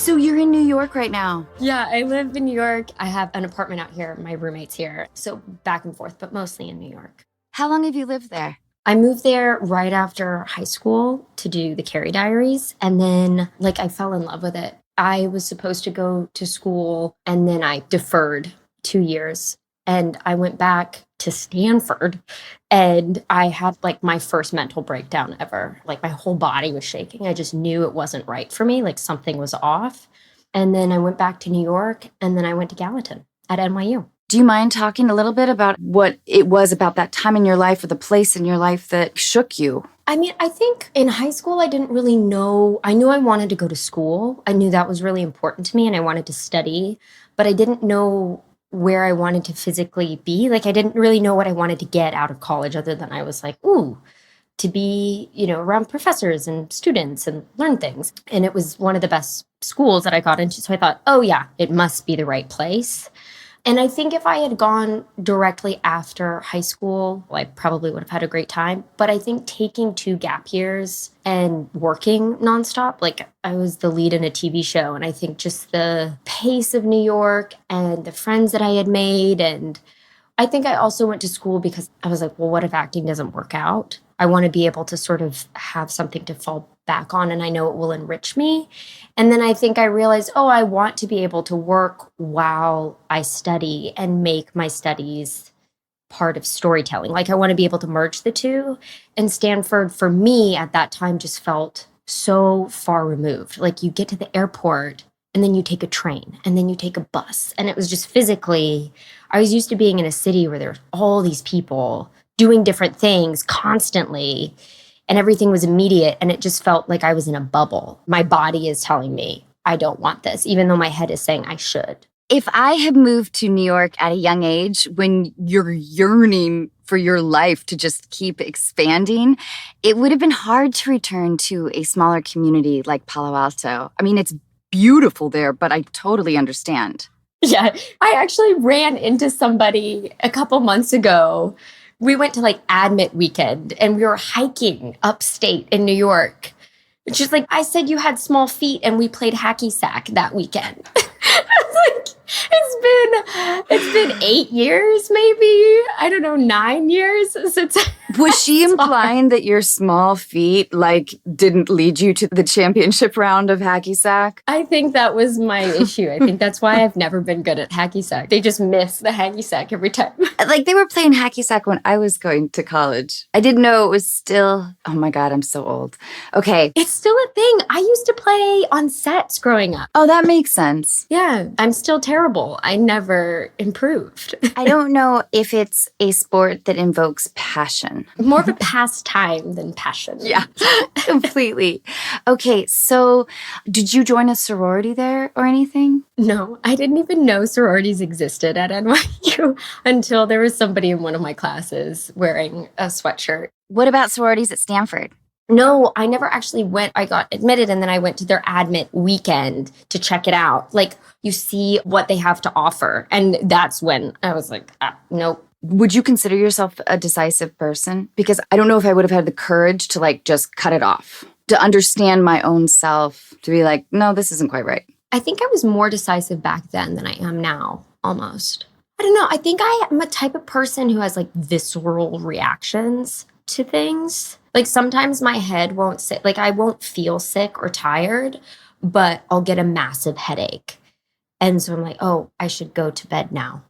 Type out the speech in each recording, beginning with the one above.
So you're in New York right now? Yeah, I live in New York. I have an apartment out here. My roommate's here. So back and forth, but mostly in New York. How long have you lived there? I moved there right after high school to do the Carrie Diaries. And then, I fell in love with it. I was supposed to go to school, and then I deferred 2 years. And I went back to Stanford, and I had, my first mental breakdown ever. My whole body was shaking. I just knew it wasn't right for me. Something was off. And then I went back to New York, and then I went to Gallatin at NYU. Do you mind talking a little bit about what it was about that time in your life or the place in your life that shook you? I mean, I think in high school, I didn't really know. I knew I wanted to go to school. I knew that was really important to me, and I wanted to study, but I didn't know where I wanted to physically be. I didn't really know what I wanted to get out of college, other than I was to be, around professors and students and learn things. And it was one of the best schools that I got into. So I thought, oh yeah, it must be the right place. And I think if I had gone directly after high school, I probably would have had a great time. But I think taking 2 gap years and working nonstop, I was the lead in a TV show. And I think just the pace of New York and the friends that I had made. And I think I also went to school because I was like, well, what if acting doesn't work out? I want to be able to sort of have something to fall back on, and I know it will enrich me. And then I think I realized, I want to be able to work while I study and make my studies part of storytelling. I want to be able to merge the two. And Stanford, for me at that time, just felt so far removed. You get to the airport, and then you take a train, and then you take a bus. And it was just physically, I was used to being in a city where there's all these people doing different things constantly, and everything was immediate, and it just felt like I was in a bubble. My body is telling me I don't want this, even though my head is saying I should. If I had moved to New York at a young age, when you're yearning for your life to just keep expanding, it would have been hard to return to a smaller community like Palo Alto. I mean, it's beautiful there, but I totally understand. Yeah, I actually ran into somebody a couple months ago. We went to Admit Weekend, and we were hiking upstate in New York. She's like, I said you had small feet, and we played hacky sack that weekend. It's been 8 years, maybe. I don't know, 9 years since. Was she implying that your small feet didn't lead you to the championship round of hacky sack? I think that was my issue. I think that's why I've never been good at hacky sack. They just miss the hacky sack every time. They were playing hacky sack when I was going to college. I didn't know it was still. Oh my God, I'm so old. Okay. It's still a thing. I used to play on sets growing up. Oh, that makes sense. Yeah, I'm still terrible. I never improved. I don't know if it's a sport that invokes passion. More of a pastime than passion. Yeah, completely. Okay, so did you join a sorority there or anything? No, I didn't even know sororities existed at NYU until there was somebody in one of my classes wearing a sweatshirt. What about sororities at Stanford? No, I never actually went. I got admitted, and then I went to their Admit Weekend to check it out. You see what they have to offer. And that's when I was like, nope. Would you consider yourself a decisive person? Because I don't know if I would have had the courage to just cut it off, to understand my own self, to be like, no, this isn't quite right. I think I was more decisive back then than I am now, almost. I don't know. I think I am a type of person who has visceral reactions to things. Sometimes my head won't sit, I won't feel sick or tired, but I'll get a massive headache. And so I'm like, oh, I should go to bed now.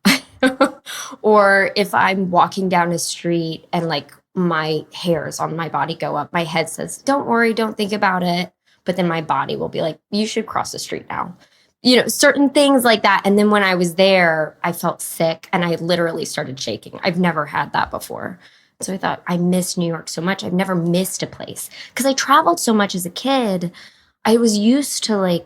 Or if I'm walking down a street and my hairs on my body go up, my head says, don't worry, don't think about it. But then my body will be like, you should cross the street now. Certain things like that. And then when I was there, I felt sick and I literally started shaking. I've never had that before. So I thought, I miss New York so much. I've never missed a place because I traveled so much as a kid. I was used to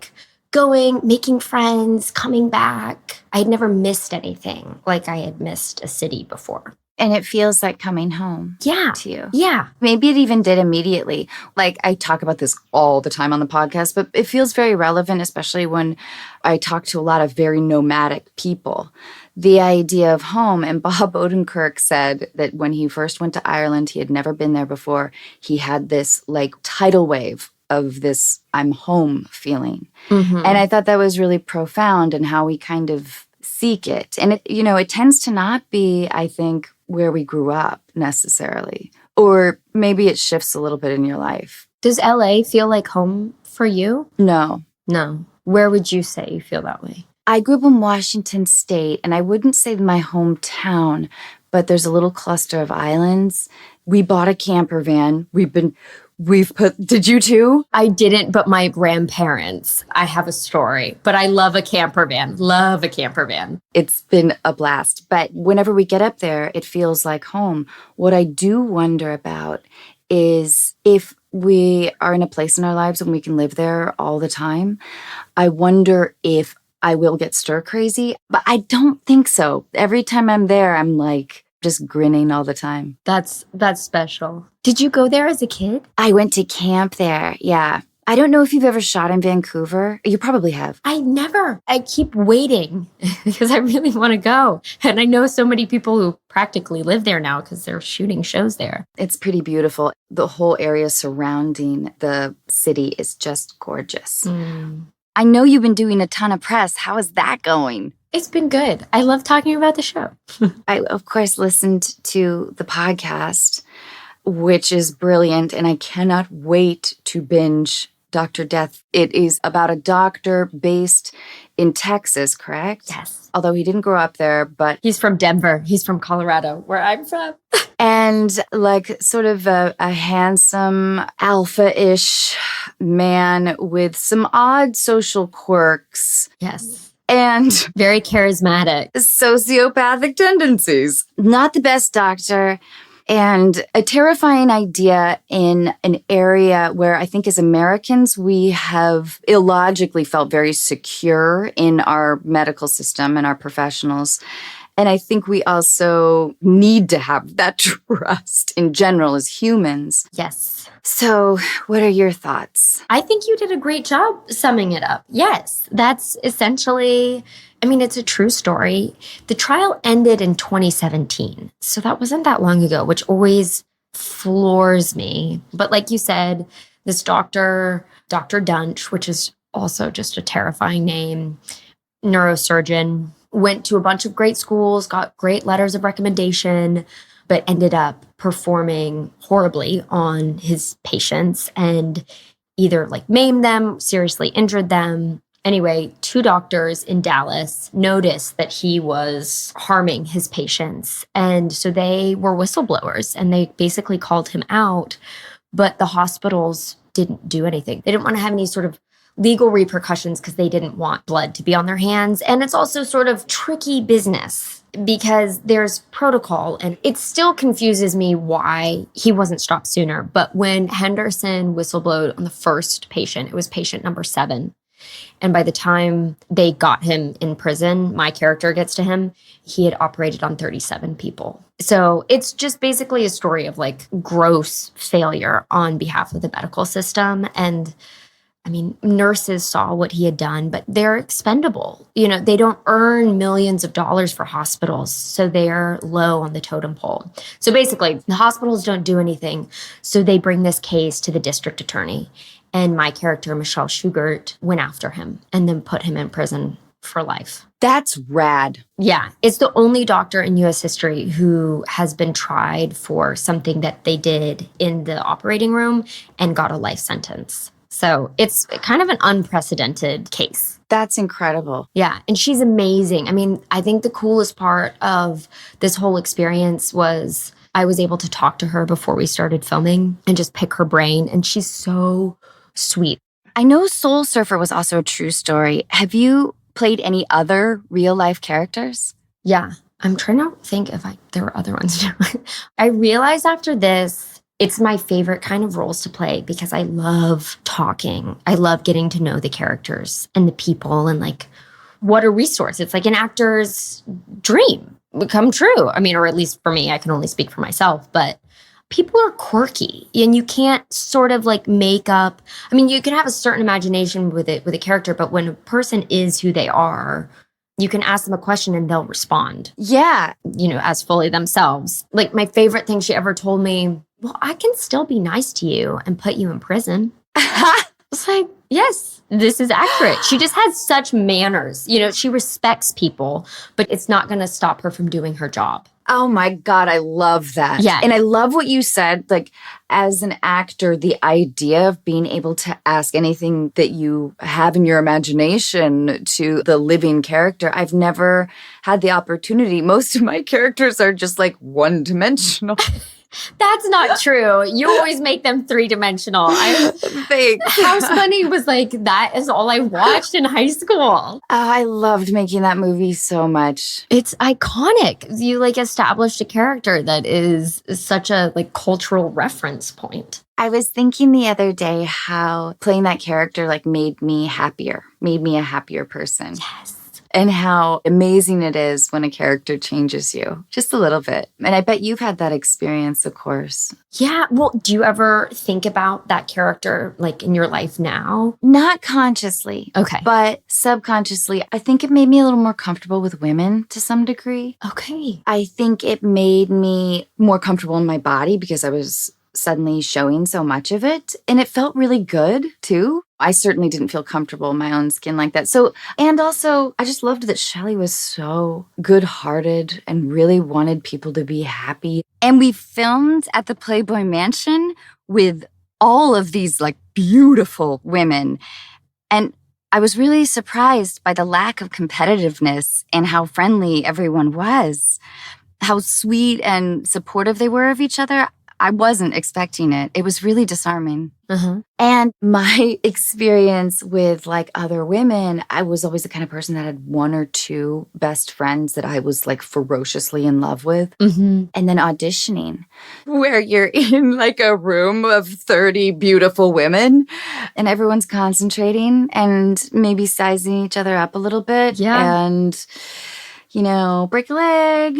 going, making friends, coming back. I had never missed anything like I had missed a city before. And it feels like coming home. Yeah. To you. Yeah. Maybe it even did immediately. I talk about this all the time on the podcast, but it feels very relevant, especially when I talk to a lot of very nomadic people. The idea of home. And Bob Odenkirk said that when he first went to Ireland, he had never been there before. He had this tidal wave of this I'm home feeling. Mm-hmm. And I thought that was really profound in how we kind of seek it. And it tends to not be, I think, where we grew up necessarily. Or maybe it shifts a little bit in your life. Does LA feel like home for you? No. No. Where would you say you feel that way? I grew up in Washington State, and I wouldn't say my hometown, but there's a little cluster of islands. We bought a camper van. Did you too? I didn't, but my grandparents. I have a story, but I love a camper van. Love a camper van. It's been a blast. But whenever we get up there, it feels like home. What I do wonder about is if we are in a place in our lives when we can live there all the time, I wonder if I will get stir crazy, but I don't think so. Every time I'm there, I'm like just grinning all the time. That's special. Did you go there as a kid? I went to camp there. Yeah. I don't know if you've ever shot in Vancouver. You probably have. I never. I keep waiting because I really want to go. And I know so many people who practically live there now because they're shooting shows there. It's pretty beautiful. The whole area surrounding the city is just gorgeous. I know you've been doing a ton of press. How is that going? It's been good. I love talking about the show. I, of course, listened to the podcast, which is brilliant, and I cannot wait to binge Dr. Death. It is about a doctor based in Texas, correct? Yes. Although he didn't grow up there, but... He's from Denver. He's from Colorado, where I'm from. And like sort of a handsome, alpha-ish man with some odd social quirks. Yes. And very charismatic. Sociopathic tendencies. Not the best doctor. And a terrifying idea in an area where I think as Americans, we have illogically felt very secure in our medical system and our professionals. And I think we also need to have that trust in general as humans. Yes. So what are your thoughts? I think you did a great job summing it up. Yes, that's essentially, it's a true story. The trial ended in 2017. So that wasn't that long ago, which always floors me. But like you said, this doctor, Dr. Dunch, which is also just a terrifying name, neurosurgeon, went to a bunch of great schools, got great letters of recommendation, but ended up performing horribly on his patients and either maimed them, seriously injured them. Anyway, 2 doctors in Dallas noticed that he was harming his patients. And so they were whistleblowers and they basically called him out, but the hospitals didn't do anything. They didn't want to have any sort of legal repercussions because they didn't want blood to be on their hands. And it's also sort of tricky business because there's protocol, and it still confuses me why he wasn't stopped sooner. But when Henderson whistleblowed on the first patient, it was patient number 7. And by the time they got him in prison, my character gets to him, he had operated on 37 people. So it's just basically a story of gross failure on behalf of the medical system. And nurses saw what he had done, but they're expendable. They don't earn millions of dollars for hospitals, so they're low on the totem pole. So basically, the hospitals don't do anything, so they bring this case to the district attorney. And my character, Michelle Schugert, went after him and then put him in prison for life. That's rad. Yeah. It's the only doctor in U.S. history who has been tried for something that they did in the operating room and got a life sentence. So it's kind of an unprecedented case. That's incredible. Yeah. And she's amazing. I think the coolest part of this whole experience was I was able to talk to her before we started filming and just pick her brain. And she's so sweet. I know Soul Surfer was also a true story. Have you played any other real life characters? Yeah. I'm trying to think if there were other ones. I realized after this, it's my favorite kind of roles to play because I love talking. I love getting to know the characters and the people and what a resource. It's like an actor's dream come true. Or at least for me, I can only speak for myself, but people are quirky and you can't sort of make up. You can have a certain imagination with a character, but when a person is who they are, you can ask them a question and they'll respond. Yeah. As fully themselves. My favorite thing she ever told me, well, I can still be nice to you and put you in prison. It's like, yes, this is accurate. She just has such manners. You know, she respects people, but it's not going to stop her from doing her job. Oh my God, I love that. Yeah. And I love what you said. Like, as an actor, the idea of being able to ask anything that you have in your imagination to the living character, I've never had the opportunity. Most of my characters are just like one-dimensional. That's not true. You always make them three-dimensional. Thanks. House Bunny was like, that is all I watched in high school. Oh, I loved making that movie so much. It's iconic. You like established a character that is such a like cultural reference point. I was thinking the other day how playing that character like made me a happier person. Yes. And how amazing it is when a character changes you just a little bit. And I bet you've had that experience, of course. Yeah. Well, do you ever think about that character like in your life now? Not consciously. Okay. But subconsciously, I think it made me a little more comfortable with women to some degree. Okay. I think it made me more comfortable in my body because I was suddenly showing so much of it. And it felt really good, too. I certainly didn't feel comfortable in my own skin like that. So, and also, I just loved that Shelley was so good-hearted and really wanted people to be happy. And we filmed at the Playboy Mansion with all of these, like, beautiful women. And I was really surprised by the lack of competitiveness and how friendly everyone was, how sweet and supportive they were of each other. I wasn't expecting it. It was really disarming. Uh-huh. And my experience with like other women, I was always the kind of person that had one or two best friends that I was like ferociously in love with. Mm-hmm. And then auditioning, where you're in like a room of 30 beautiful women and everyone's concentrating and maybe sizing each other up a little bit. Yeah. And you know, break a leg.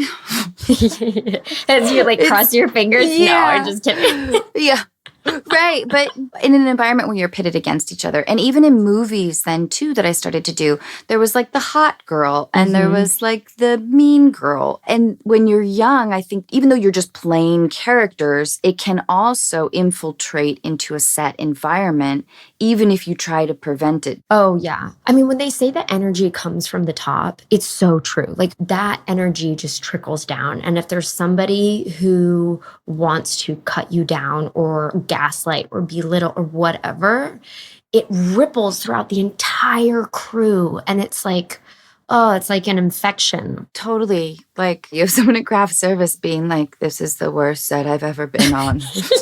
As you like cross your fingers? Yeah. No, I'm just kidding. Yeah. Right. But in an environment where you're pitted against each other. And even in movies then, too, that I started to do, there was like the hot girl and there was like the mean girl. And when you're young, I think even though you're just playing characters, it can also infiltrate into a set environment, even if you try to prevent it. Oh, yeah. I mean, when they say that energy comes from the top, it's so true. Like that energy just trickles down. And if there's somebody who wants to cut you down or gaslight or belittle or whatever, it ripples throughout the entire crew. And it's like, oh, it's like an infection. Totally. Like you have someone at craft service being like, this is the worst set I've ever been on. Yeah.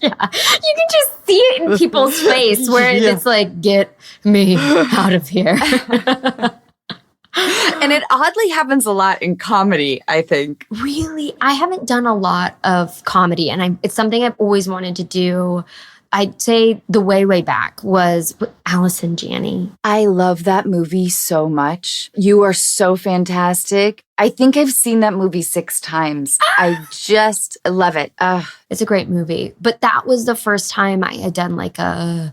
You can just see it in people's face where it's like, get me out of here. And it oddly happens a lot in comedy, I think. Really? I haven't done a lot of comedy, and it's something I've always wanted to do. I'd say the way back was Allison Janney. I love that movie so much. You are so fantastic. I think I've seen that movie 6 times. I just love it. It's a great movie. But that was the first time I had done like I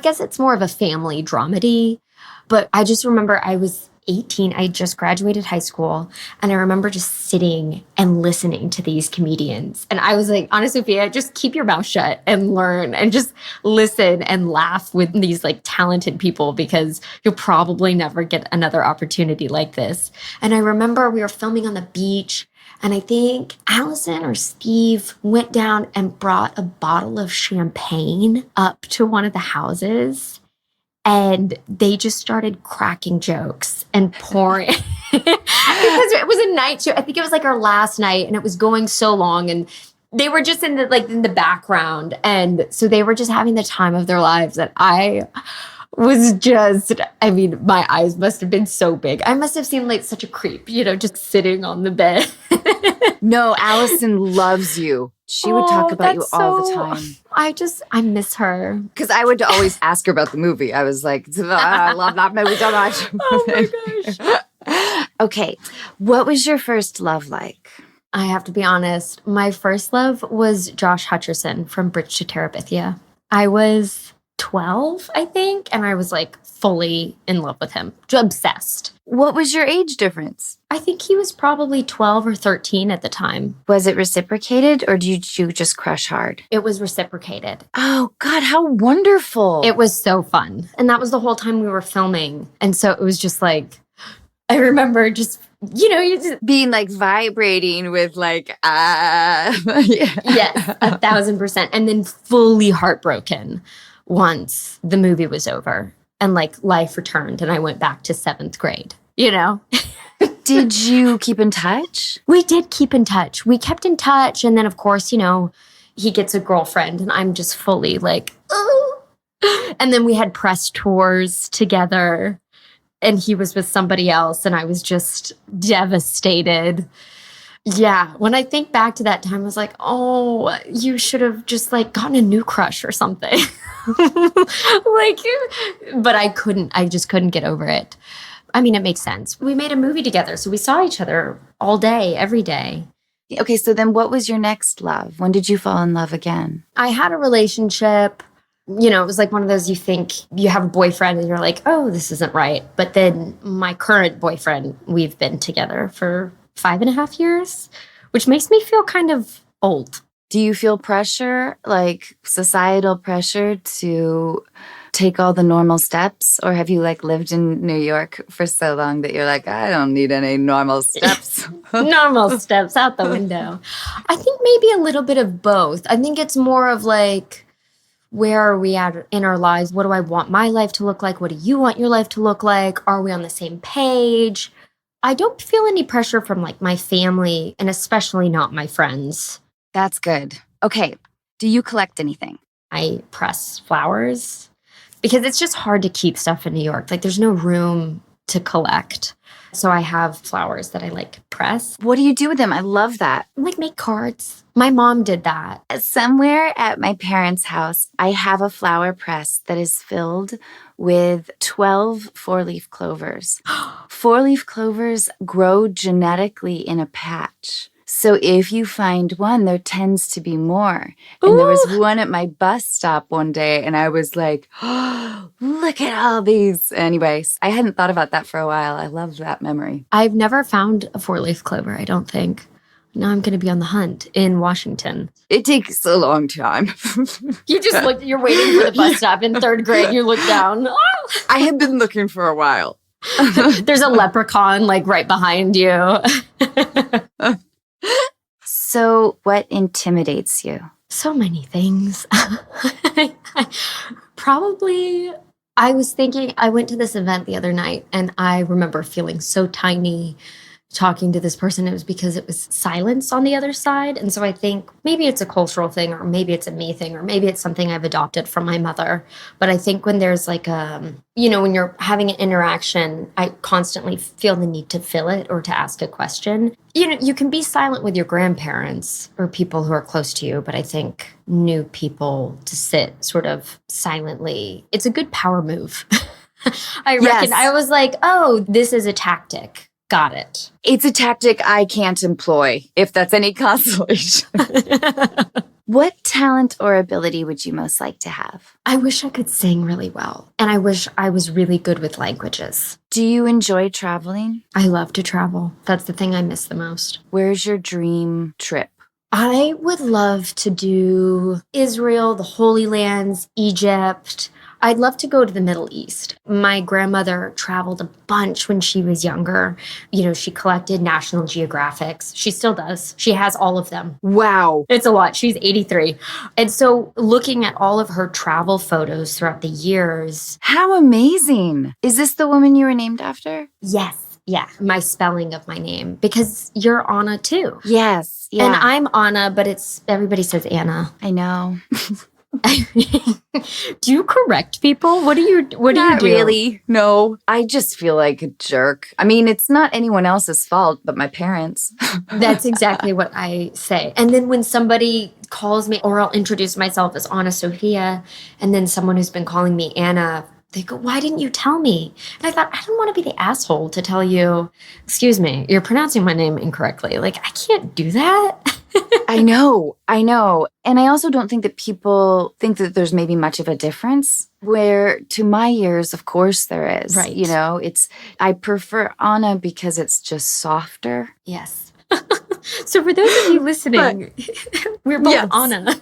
guess it's more of a family dramedy. But I just remember I was 18. I just graduated high school. And I remember just sitting and listening to these comedians. And I was like, AnnaSophia, just keep your mouth shut and learn and just listen and laugh with these like talented people because you'll probably never get another opportunity like this. And I remember we were filming on the beach. And I think Allison or Steve went down and brought a bottle of champagne up to one of the houses. And they just started cracking jokes and pouring because it was a night show. I think it was like our last night and it was going so long and they were just in the background. And so they were just having the time of their lives that I was just, I mean, my eyes must have been so big. I must have seemed like such a creep, just sitting on the bed. No, Allison loves you. She would talk about you all the time. I miss her. Because I would always ask her about the movie. I was like, I love that movie so much. Oh my gosh. Okay, what was your first love like? I have to be honest. My first love was Josh Hutcherson from Bridge to Terabithia. I was 12, I think. And I was like fully in love with him, obsessed. What was your age difference? I think he was probably 12 or 13 at the time. Was it reciprocated or did you just crush hard? It was reciprocated. Oh, God, how wonderful. It was so fun. And that was the whole time we were filming. And so it was just like, I remember just, you just being like vibrating with like, yeah. Yes, 1,000%. And then fully heartbroken once the movie was over and like life returned and I went back to 7th grade, Did you keep in touch? We did keep in touch. We kept in touch. And then, of course, he gets a girlfriend and I'm just fully like, oh. And then we had press tours together and he was with somebody else and I was just devastated. Yeah. When I think back to that time, I was like, oh, you should have just like gotten a new crush or something. But I just couldn't get over it. I mean, it makes sense. We made a movie together, so we saw each other all day, every day. Okay, so then what was your next love? When did you fall in love again? I had a relationship. It was like one of those you think you have a boyfriend and you're like, oh, this isn't right. But then my current boyfriend, we've been together for 5.5 years, which makes me feel kind of old. Do you feel pressure, like societal pressure to take all the normal steps? Or have you like lived in New York for so long that you're like, I don't need any normal steps? Normal steps out the window. I think maybe a little bit of both. I think it's more of like, where are we at in our lives? What do I want my life to look like? What do you want your life to look like? Are we on the same page? I don't feel any pressure from like my family and especially not my friends. That's good. Okay. Do you collect anything? I press flowers because it's just hard to keep stuff in New York. Like there's no room to collect. So I have flowers that I like press. What do you do with them? I love that. Like make cards. My mom did that. Somewhere at my parents' house, I have a flower press that is filled with 12 four-leaf clovers. Four-leaf clovers grow genetically in a patch. So if you find one, there tends to be more. And there was one at my bus stop one day, and I was like, oh, look at all these. Anyways, I hadn't thought about that for a while. I love that memory. I've never found a four-leaf clover, I don't think. Now I'm going to be on the hunt in Washington. It takes a long time. You just look, you're waiting for the bus stop in 3rd grade. You look down. I have been looking for a while. There's a leprechaun like right behind you. So what intimidates you? So many things. Probably, I was thinking, I went to this event the other night and I remember feeling so tiny talking to this person. It was because it was silence on the other side. And so I think maybe it's a cultural thing or maybe it's a me thing or maybe it's something I've adopted from my mother. But I think when there's like when you're having an interaction, I constantly feel the need to fill it or to ask a question. You can be silent with your grandparents or people who are close to you, but I think new people to sit sort of silently, it's a good power move. I reckon. I was like, oh, this is a tactic. Got it. It's a tactic I can't employ, if that's any consolation. What talent or ability would you most like to have? I wish I could sing really well, and I wish I was really good with languages. Do you enjoy traveling? I love to travel. That's the thing I miss the most. Where's your dream trip? I would love to do Israel, the Holy Lands, Egypt. I'd love to go to the Middle East. My grandmother traveled a bunch when she was younger. She collected National Geographics. She still does. She has all of them. Wow. It's a lot. She's 83. And so looking at all of her travel photos throughout the years. How amazing. Is this the woman you were named after? Yes. Yeah. My spelling of my name. Because you're Anna too. Yes. Yeah. And I'm Anna, but everybody says Anna. I know. Do you correct people? What do you do? Not really. No. I just feel like a jerk. I mean, it's not anyone else's fault but my parents. That's exactly what I say. And then when somebody calls me, or I'll introduce myself as AnnaSophia, and then someone who's been calling me Anna, they go, why didn't you tell me? And I thought, I don't want to be the asshole to tell you, excuse me, you're pronouncing my name incorrectly. Like, I can't do that. I know. And I also don't think that people think that there's maybe much of a difference, where to my ears, of course there is. Right. I prefer Anna because it's just softer. Yes. So for those of you listening, we're both Anna.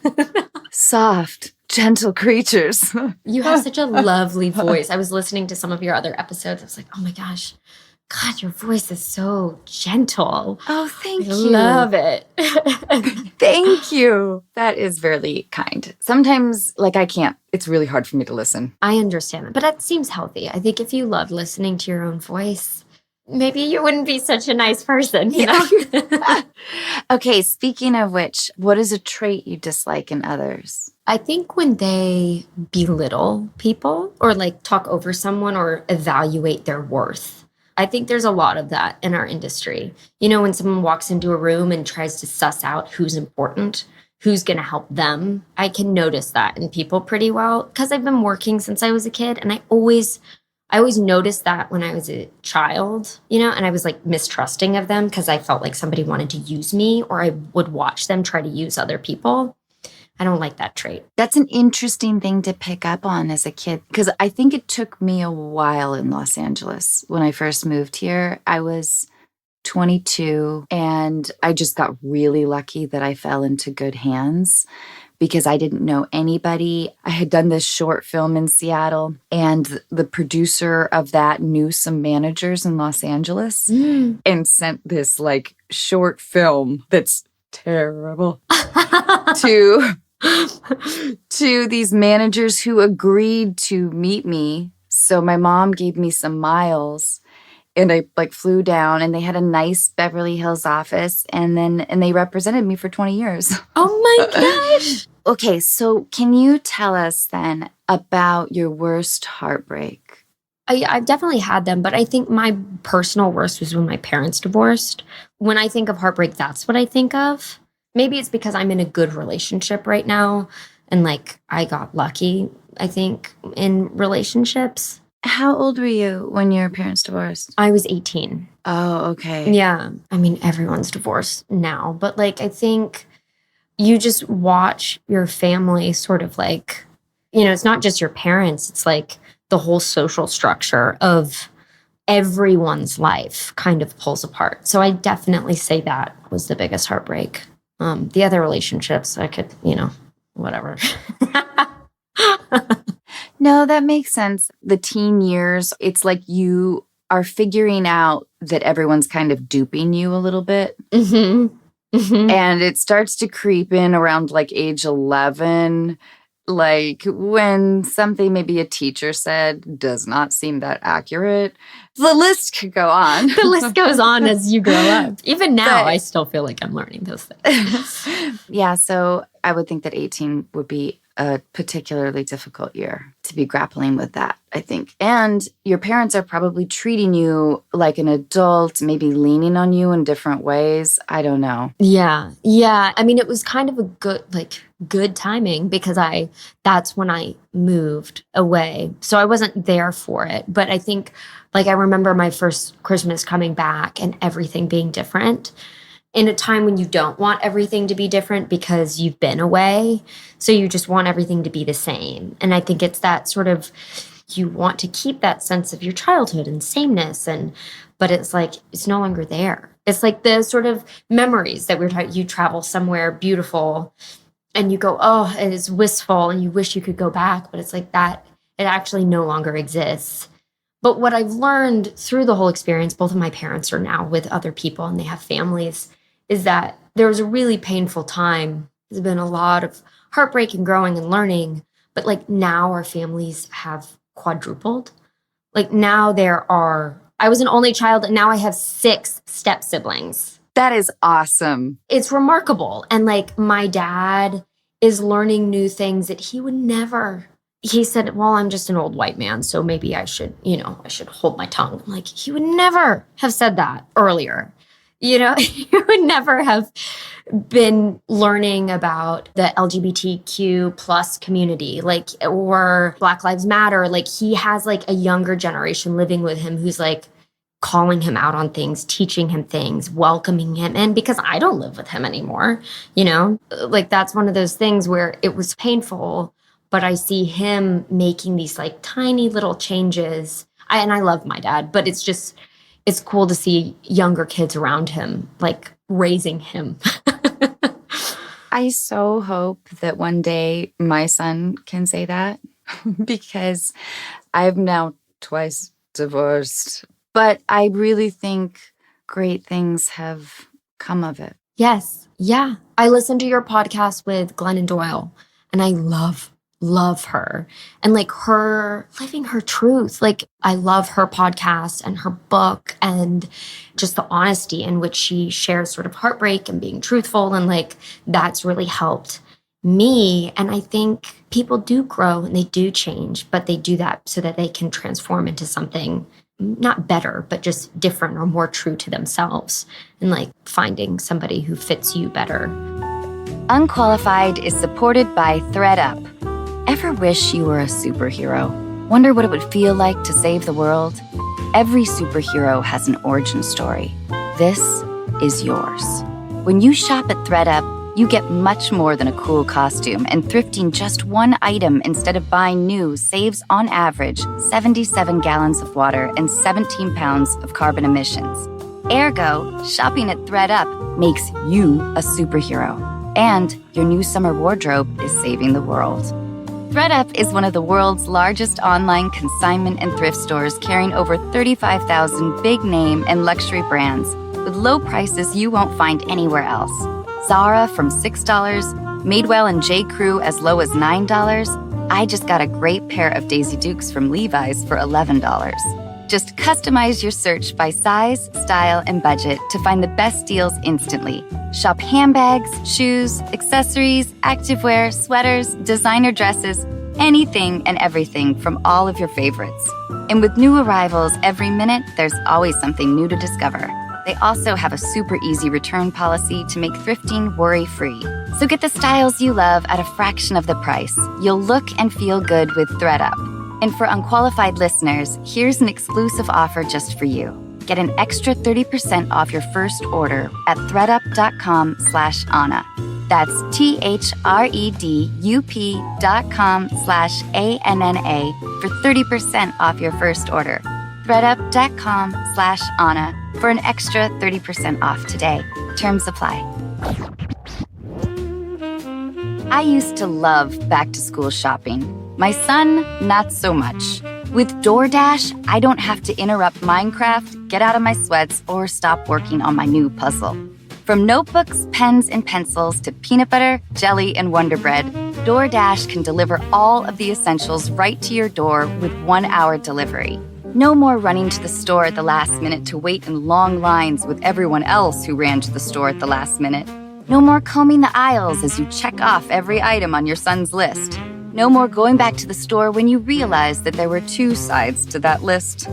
Soft, gentle creatures. You have such a lovely voice. I was listening to some of your other episodes. I was like, oh my gosh, God, your voice is so gentle. Oh, thank you. Love it. Thank you. That is really kind. Sometimes, I can't. It's really hard for me to listen. I understand that, but that seems healthy. I think if you love listening to your own voice, maybe you wouldn't be such a nice person, you know? Okay, speaking of which, what is a trait you dislike in others? I think when they belittle people or talk over someone or evaluate their worth. I think there's a lot of that in our industry. When someone walks into a room and tries to suss out who's important, who's going to help them, I can notice that in people pretty well because I've been working since I was a kid. And I always noticed that when I was a child, and I was mistrusting of them because I felt like somebody wanted to use me, or I would watch them try to use other people. I don't like that trait. That's an interesting thing to pick up on as a kid, because I think it took me a while in Los Angeles. When I first moved here, I was 22, and I just got really lucky that I fell into good hands because I didn't know anybody. I had done this short film in Seattle, and the producer of that knew some managers in Los Angeles and sent this short film that's terrible to these managers who agreed to meet me. So my mom gave me some miles, and I flew down, and they had a nice Beverly Hills office, and they represented me for 20 years. Oh my gosh. Okay, so can you tell us then about your worst heartbreak? I've definitely had them, but I think my personal worst was when my parents divorced. When I think of heartbreak, that's what I think of. Maybe it's because I'm in a good relationship right now, and I got lucky, I think, in relationships. How old were you when your parents divorced? I was 18. Oh, okay. Yeah. I mean, everyone's divorced now, but I think you just watch your family sort of it's not just your parents, it's the whole social structure of everyone's life kind of pulls apart. So I definitely say that was the biggest heartbreak. The other relationships, I could, whatever. No, that makes sense. The teen years, it's you are figuring out that everyone's kind of duping you a little bit. Mm-hmm. Mm-hmm. And it starts to creep in around age 11. When something maybe a teacher said does not seem that accurate. The list could go on. The list goes on as you grow up. Even now, I still feel like I'm learning those things. Yeah, so I would think that 18 would be a particularly difficult year to be grappling with that, I think. And your parents are probably treating you like an adult, maybe leaning on you in different ways. I don't know. Yeah. Yeah. I mean, it was kind of a good timing because that's when I moved away. So I wasn't there for it. But I think I remember my first Christmas coming back and everything being different in a time when you don't want everything to be different because you've been away. So you just want everything to be the same. And I think it's that sort of, you want to keep that sense of your childhood and sameness. But it's it's no longer there. It's the sort of memories that we're talking, you travel somewhere beautiful and you go, oh, and it's wistful and you wish you could go back. But it's that it actually no longer exists. But what I've learned through the whole experience, both of my parents are now with other people and they have families, is that there was a really painful time. There's been a lot of heartbreak and growing and learning, but now our families have quadrupled. Now I was an only child and now I have 6 step siblings. That is awesome. It's remarkable. And my dad is learning new things that he would never. He said, well, I'm just an old white man, so maybe I should hold my tongue. He would never have said that earlier. He would never have been learning about the LGBTQ plus community, or Black Lives Matter. He has a younger generation living with him who's calling him out on things, teaching him things, welcoming him in, because I don't live with him anymore. Like that's one of those things where it was painful, but I see him making these like tiny little changes. And I love my dad, but it's cool to see younger kids around him, like raising him. I so hope that one day my son can say that because I've now twice divorced. But I really think great things have come of it. Yes. Yeah. I listened to your podcast with Glennon Doyle, and I love her and like her living her truth. Like I love her podcast and her book and just the honesty in which she shares sort of heartbreak and being truthful. And like that's really helped me. And I think people do grow and they do change, but they do that so that they can transform into something not better, but just different or more true to themselves, and like finding somebody who fits you better. Unqualified is supported by ThreadUp. Ever wish you were a superhero? Wonder what it would feel like to save the world? Every superhero has an origin story. This is yours. When you shop at ThreadUp, you get much more than a cool costume, and thrifting just one item instead of buying new saves, on average, 77 gallons of water and 17 pounds of carbon emissions. Ergo, shopping at ThreadUp makes you a superhero. And your new summer wardrobe is saving the world. ThreadUp is one of the world's largest online consignment and thrift stores, carrying over 35,000 big name and luxury brands with low prices you won't find anywhere else. Zara from $6, Madewell and J. Crew as low as $9. I just got a great pair of Daisy Dukes from Levi's for $11. Just customize your search by size, style, and budget to find the best deals instantly. Shop handbags, shoes, accessories, activewear, sweaters, designer dresses, anything and everything from all of your favorites. And with new arrivals every minute, there's always something new to discover. They also have a super easy return policy to make thrifting worry-free. So get the styles you love at a fraction of the price. You'll look and feel good with ThreadUp. And for Unqualified listeners, here's an exclusive offer just for you. Get an extra 30% off your first order at threadup.com/Anna. That's THREDUP.com/ANNA for 30% off your first order. threadup.com/Anna for an extra 30% off today. Terms apply. I used to love back-to-school shopping. My son, not so much. With DoorDash, I don't have to interrupt Minecraft, get out of my sweats, or stop working on my new puzzle. From notebooks, pens, and pencils to peanut butter, jelly, and Wonder Bread, DoorDash can deliver all of the essentials right to your door with 1-hour delivery. No more running to the store at the last minute to wait in long lines with everyone else who ran to the store at the last minute. No more combing the aisles as you check off every item on your son's list. No more going back to the store when you realize that there were 2 sides to that list.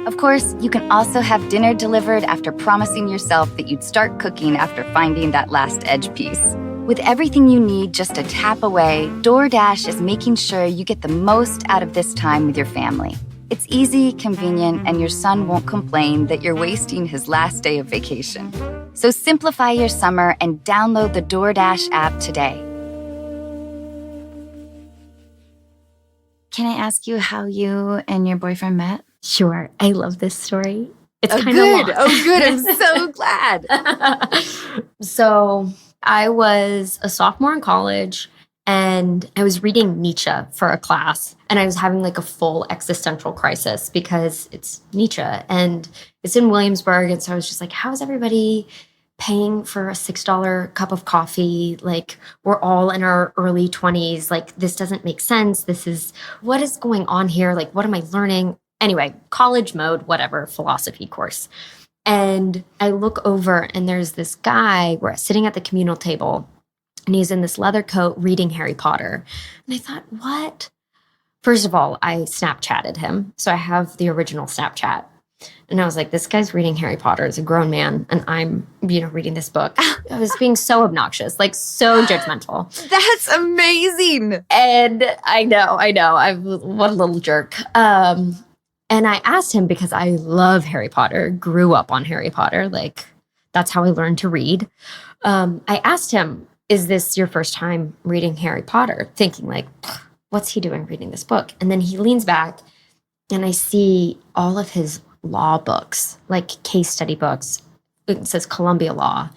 Of course, you can also have dinner delivered after promising yourself that you'd start cooking after finding that last edge piece. With everything you need just a tap away, DoorDash is making sure you get the most out of this time with your family. It's easy, convenient, and your son won't complain that you're wasting his last day of vacation. So simplify your summer and download the DoorDash app today. Can I ask you how you and your boyfriend met? Sure. I love this story. It's kind of good. long. Oh, good. I'm so glad. So I was a sophomore in college, and I was reading Nietzsche for a class, and I was having like a full existential crisis because it's Nietzsche and it's in Williamsburg. And so I was just like, how is everybody paying for a $6 cup of coffee? Like, we're all in our early 20s. Like, this doesn't make sense. What is going on here? Like, what am I learning? Anyway, college mode, whatever, philosophy course. And I look over and there's this guy, we're sitting at the communal table, and he's in this leather coat reading Harry Potter. And I thought, what? First of all, I Snapchatted him. So I have the original Snapchat. And I was like, this guy's reading Harry Potter as a grown man, and I'm, reading this book. I was being so obnoxious, like so judgmental. That's amazing. And I know. What a little jerk. And I asked him because I love Harry Potter, grew up on Harry Potter. Like, that's how I learned to read. I asked him, is this your first time reading Harry Potter? Thinking like, what's he doing reading this book? And then he leans back and I see all of his law books, like case study books. It says Columbia Law.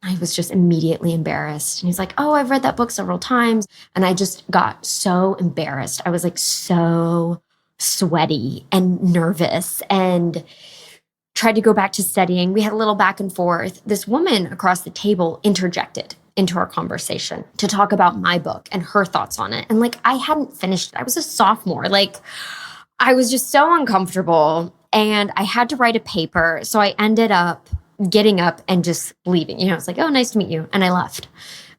I was just immediately embarrassed. And he's like, oh, I've read that book several times. And I just got so embarrassed. I was like so sweaty and nervous and tried to go back to studying. We had a little back and forth. This woman across the table interjected into our conversation to talk about my book and her thoughts on it. And like, I hadn't finished it. I was a sophomore. Like, I was just so uncomfortable and I had to write a paper. So I ended up getting up and just leaving. You know, it's like, oh, nice to meet you. And I left.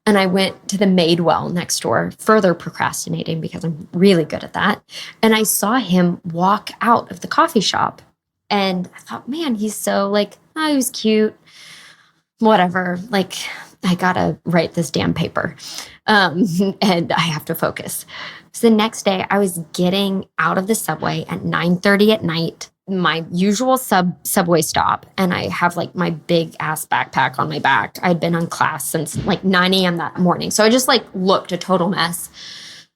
And I went to the Madewell next door, further procrastinating because I'm really good at that. And I saw him walk out of the coffee shop. And I thought, man, he's so like, oh, he was cute. Whatever. Like, I gotta write this damn paper. And I have to focus. So the next day I was getting out of the subway at 9:30 at night, my usual subway stop. And I have like my big ass backpack on my back. I'd been on class since like 9 a.m. that morning. So I just like looked a total mess.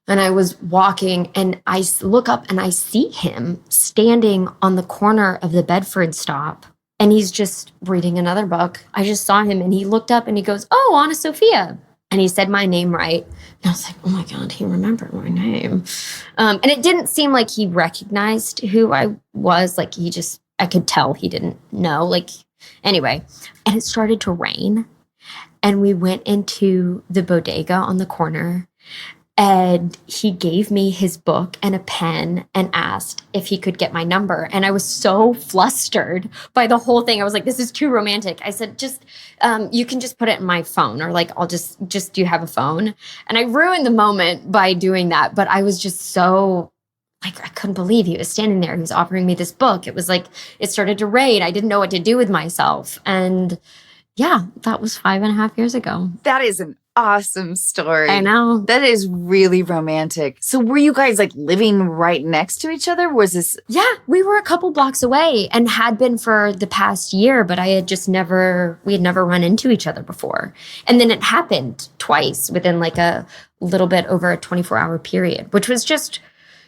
And I was walking and I look up and I see him standing on the corner of the Bedford stop. And he's just reading another book. I just saw him and he looked up and he goes, oh, AnnaSophia. And he said my name right. And I was like, oh my God, he remembered my name. And it didn't seem like he recognized who I was. Like I could tell he didn't know. Like, anyway. And it started to rain. And we went into the bodega on the corner. And he gave me his book and a pen and asked if he could get my number. And I was so flustered by the whole thing. I was like, this is too romantic. I said, just, you can just put it in my phone or like, I'll just, do you have a phone? And I ruined the moment by doing that. But I was just so, like, I couldn't believe he was standing there. He was offering me this book. It was like, it started to rain. I didn't know what to do with myself. And yeah, that was 5.5 years ago. That is an awesome story. I know. That is really romantic. So were you guys like living right next to each other? Was this? Yeah, we were a couple blocks away and had been for the past year, but we had never run into each other before. And then it happened twice within like a little bit over a 24-hour period, which was just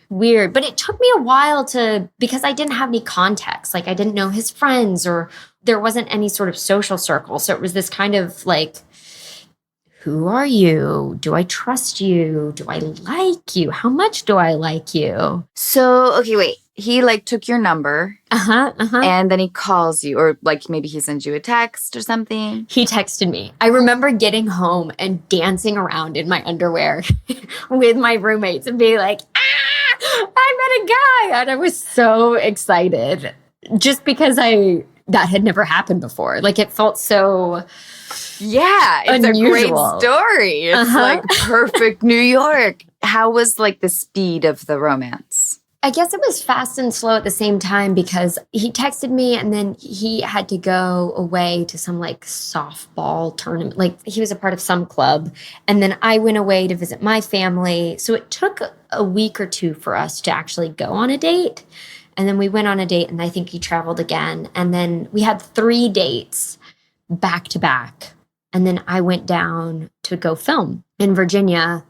weird. But it took me a while because I didn't have any context. Like I didn't know his friends or there wasn't any sort of social circle. So it was this kind of like, who are you? Do I trust you? Do I like you? How much do I like you? So, okay, wait. He like took your number. And then he calls you or like maybe he sends you a text or something. He texted me. I remember getting home and dancing around in my underwear with my roommates and being like, I met a guy. And I was so excited just because that had never happened before. Like it felt so... Yeah, it's unusual. A great story. It's like perfect New York. How was like the speed of the romance? I guess it was fast and slow at the same time because he texted me and then he had to go away to some like softball tournament. Like he was a part of some club. And then I went away to visit my family. So it took a week or two for us to actually go on a date. And then we went on a date and I think he traveled again. And then we had 3 dates back to back. And then I went down to go film in Virginia.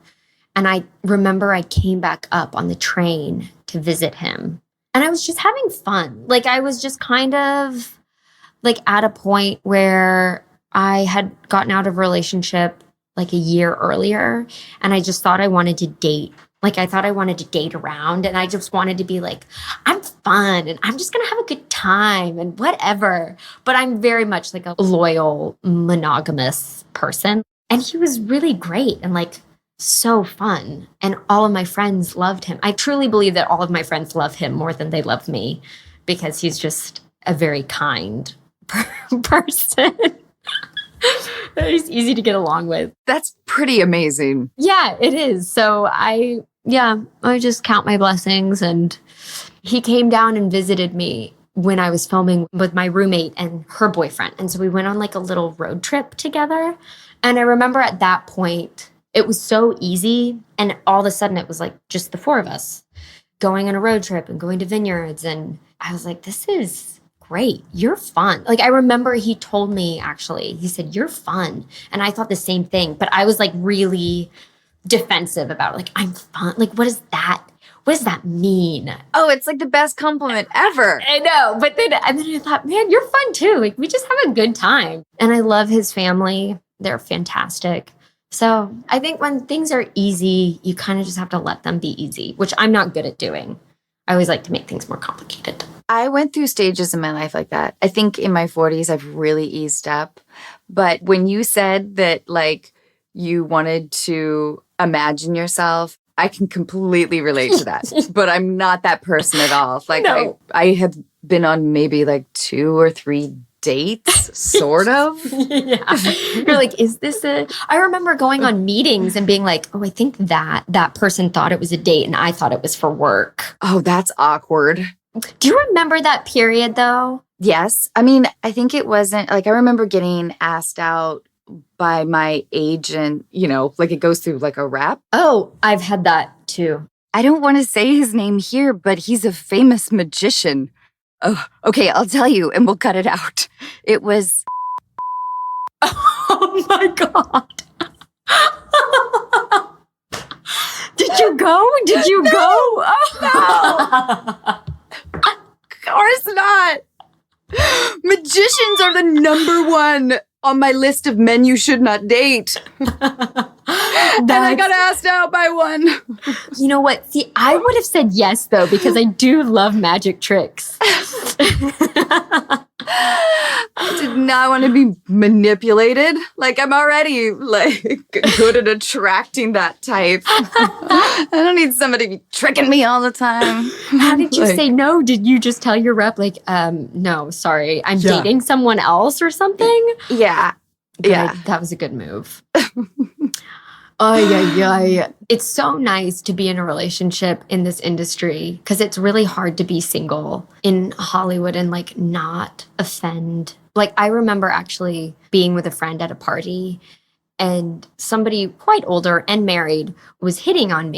And I remember I came back up on the train to visit him. And I was just having fun. Like I was just kind of like at a point where I had gotten out of a relationship like a year earlier. And I just thought I wanted to date. Like I thought I wanted to date around and I just wanted to be like, I'm fun and I'm just going to have a good time and whatever. But I'm very much like a loyal, monogamous person. And he was really great and like so fun. And all of my friends loved him. I truly believe that all of my friends love him more than they love me because he's just a very kind person. He's easy to get along with. That's pretty amazing. Yeah, it is. So I just count my blessings. And he came down and visited me when I was filming with my roommate and her boyfriend. And so we went on like a little road trip together. And I remember at that point, it was so easy. And all of a sudden it was like just the 4 of us. going on a road trip and going to vineyards. And I was like, this is great. You're fun. Like, I remember he told me, actually, he said, you're fun. And I thought the same thing, but I was like really defensive about it. Like, I'm fun. Like, what is that? What does that mean? Oh, it's like the best compliment ever. I know. But then I thought, man, you're fun too. Like, we just have a good time. And I love his family. They're fantastic. So I think when things are easy, you kind of just have to let them be easy, which I'm not good at doing. I always like to make things more complicated. I went through stages in my life like that. I think in my 40s, I've really eased up. But when you said that, like, you wanted to imagine yourself, I can completely relate to that. But I'm not that person at all. Like, No. I have been on maybe like 2 or 3 dates, sort of. Yeah. You're like, is this a... I remember going on meetings and being like, oh, I think that person thought it was a date and I thought it was for work. Oh, that's awkward. Do you remember that period though? Yes. I mean, I think it wasn't like I remember getting asked out by my agent, you know, like it goes through like a rep. Oh, I've had that too. I don't want to say his name here, but he's a famous magician. Oh, okay, I'll tell you and we'll cut it out. It was... Oh my God. Did you go? Did you go? Oh, no. Of course not. Magicians are the number one on my list of men you should not date. And I got asked out by one. You know what? See, I would have said yes, though, because I do love magic tricks. I did not want to be manipulated. Like, I'm already, like, good at attracting that type. I don't need somebody to be tricking me all the time. How did you say no? Did you just tell your rep, like, no, sorry, I'm dating someone else or something? Yeah. Good. Yeah. That was a good move. Oh, yeah. It's so nice to be in a relationship in this industry because it's really hard to be single in Hollywood and like not offend. Like, I remember actually being with a friend at a party and somebody quite older and married was hitting on